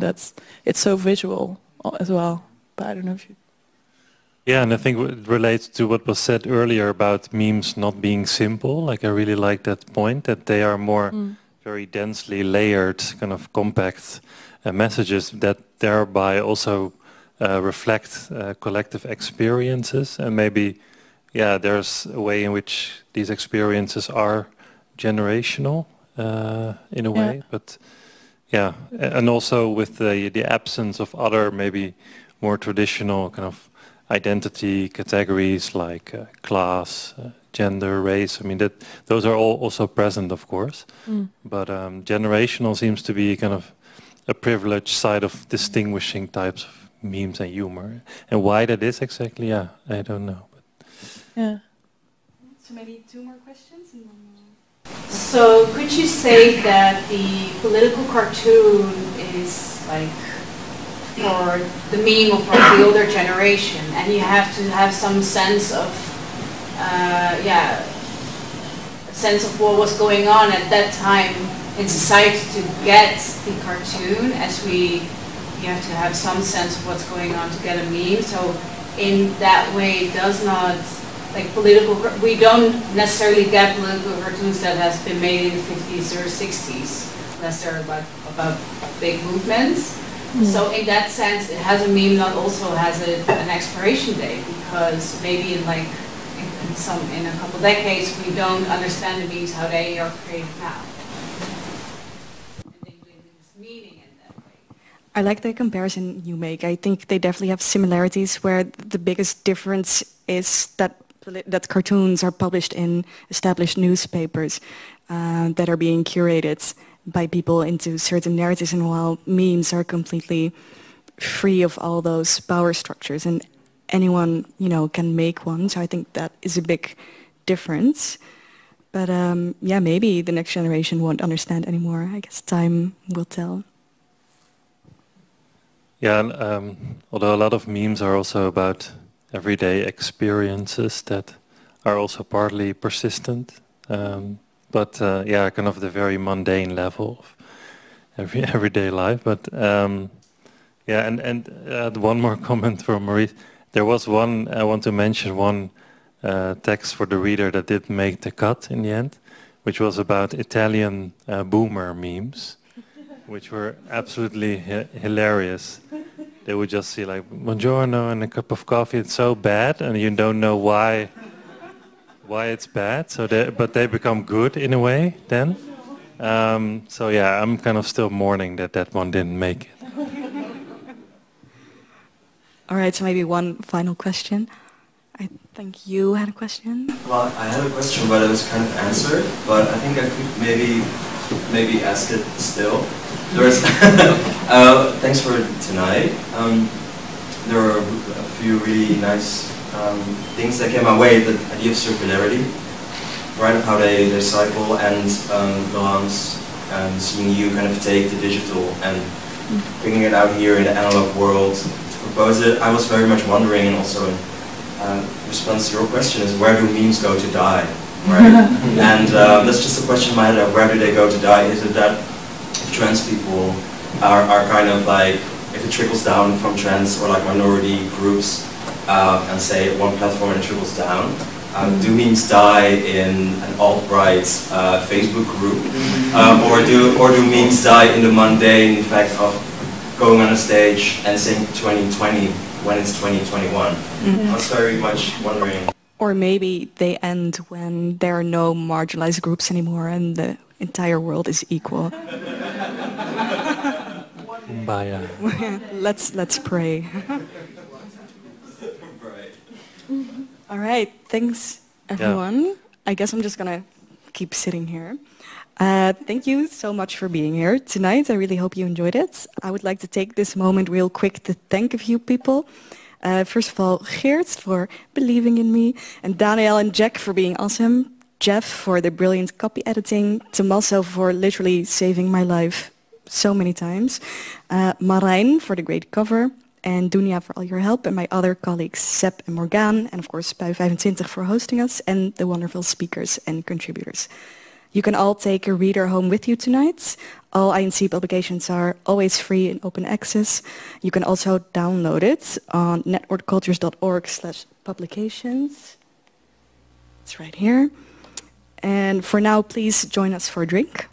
it's so visual as well, but I don't know if you... Yeah, and I think it relates to what was said earlier about memes not being simple. Like I really like that point, that they are more very densely layered, kind of compact messages that thereby also reflect collective experiences, and maybe, yeah, there's a way in which these experiences are generational in a way, but yeah, and also with the absence of other maybe more traditional kind of identity categories like class, gender, race. I mean, that those are all also present, of course, but generational seems to be kind of a privileged side of distinguishing types of memes and humor. And why that is exactly, yeah, I don't know. But Yeah. So maybe 2 more questions? And then So could you say that the political cartoon is like for the meme of like the older generation, and you have to have some sense of, a sense of what was going on at that time in society to get the cartoon, as you have to have some sense of what's going on to get a meme. So in that way, it does not, like political, we don't necessarily get political cartoons that has been made in the 50s or 60s, unless they're about big movements. So in that sense, it has a meme that also has an expiration date, because maybe in like in a couple decades we don't understand the memes how they are created now. And they lose meaning in that way. I like the comparison you make. I think they definitely have similarities, where the biggest difference is that cartoons are published in established newspapers that are being curated by people into certain narratives, and while memes are completely free of all those power structures, and anyone, can make one. So I think that is a big difference. But yeah, maybe the next generation won't understand anymore. I guess time will tell. yeah, although a lot of memes are also about everyday experiences that are also partly persistent. But yeah, kind of the very mundane level of everyday life. But yeah, and one more comment from Maurice. There was one, I want to mention one text for the reader that did make the cut in the end, which was about Italian boomer memes, which were absolutely hilarious. They would just see like, buongiorno and a cup of coffee, it's so bad, and you don't know why it's bad, so but they become good in a way then. So yeah, I'm kind of still mourning that one didn't make it. All right, so maybe one final question. I think you had a question. Well, I had a question, but it was kind of answered. But I think I could maybe ask it still. There's thanks for tonight. There were a few really nice things that came my way. The idea of circularity, right? Of how they cycle, and Laurence, seeing you kind of take the digital and bringing it out here in the analog world to propose it. I was very much wondering, and also in response to your question, is where do memes go to die, right? And that's just a question in my head of where do they go to die? Is it that if trans people are kind of like, if it trickles down from trans or like minority groups, and say one platform and it trickles down, do memes die in an alt-right Facebook group, or do memes die in the mundane fact of going on a stage and saying 2020 when it's 2021? I was very much wondering. Or maybe they end when there are no marginalized groups anymore and the entire world is equal. Bye. Let's pray. All right, thanks everyone. Yeah. I guess I'm just gonna keep sitting here. Thank you so much for being here tonight. I really hope you enjoyed it. I would like to take this moment real quick to thank a few people. First of all, Geert for believing in me, and Daniel and Jack for being awesome, Jeff for the brilliant copy editing, Tommaso for literally saving my life so many times, Marijn for the great cover, and Dunia for all your help, and my other colleagues Seb and Morgan, and of course Spui25 for hosting us, and the wonderful speakers and contributors. You can all take a reader home with you tonight. All INC publications are always free and open access. You can also download it on networkcultures.org/publications. It's right here. And for now, please join us for a drink.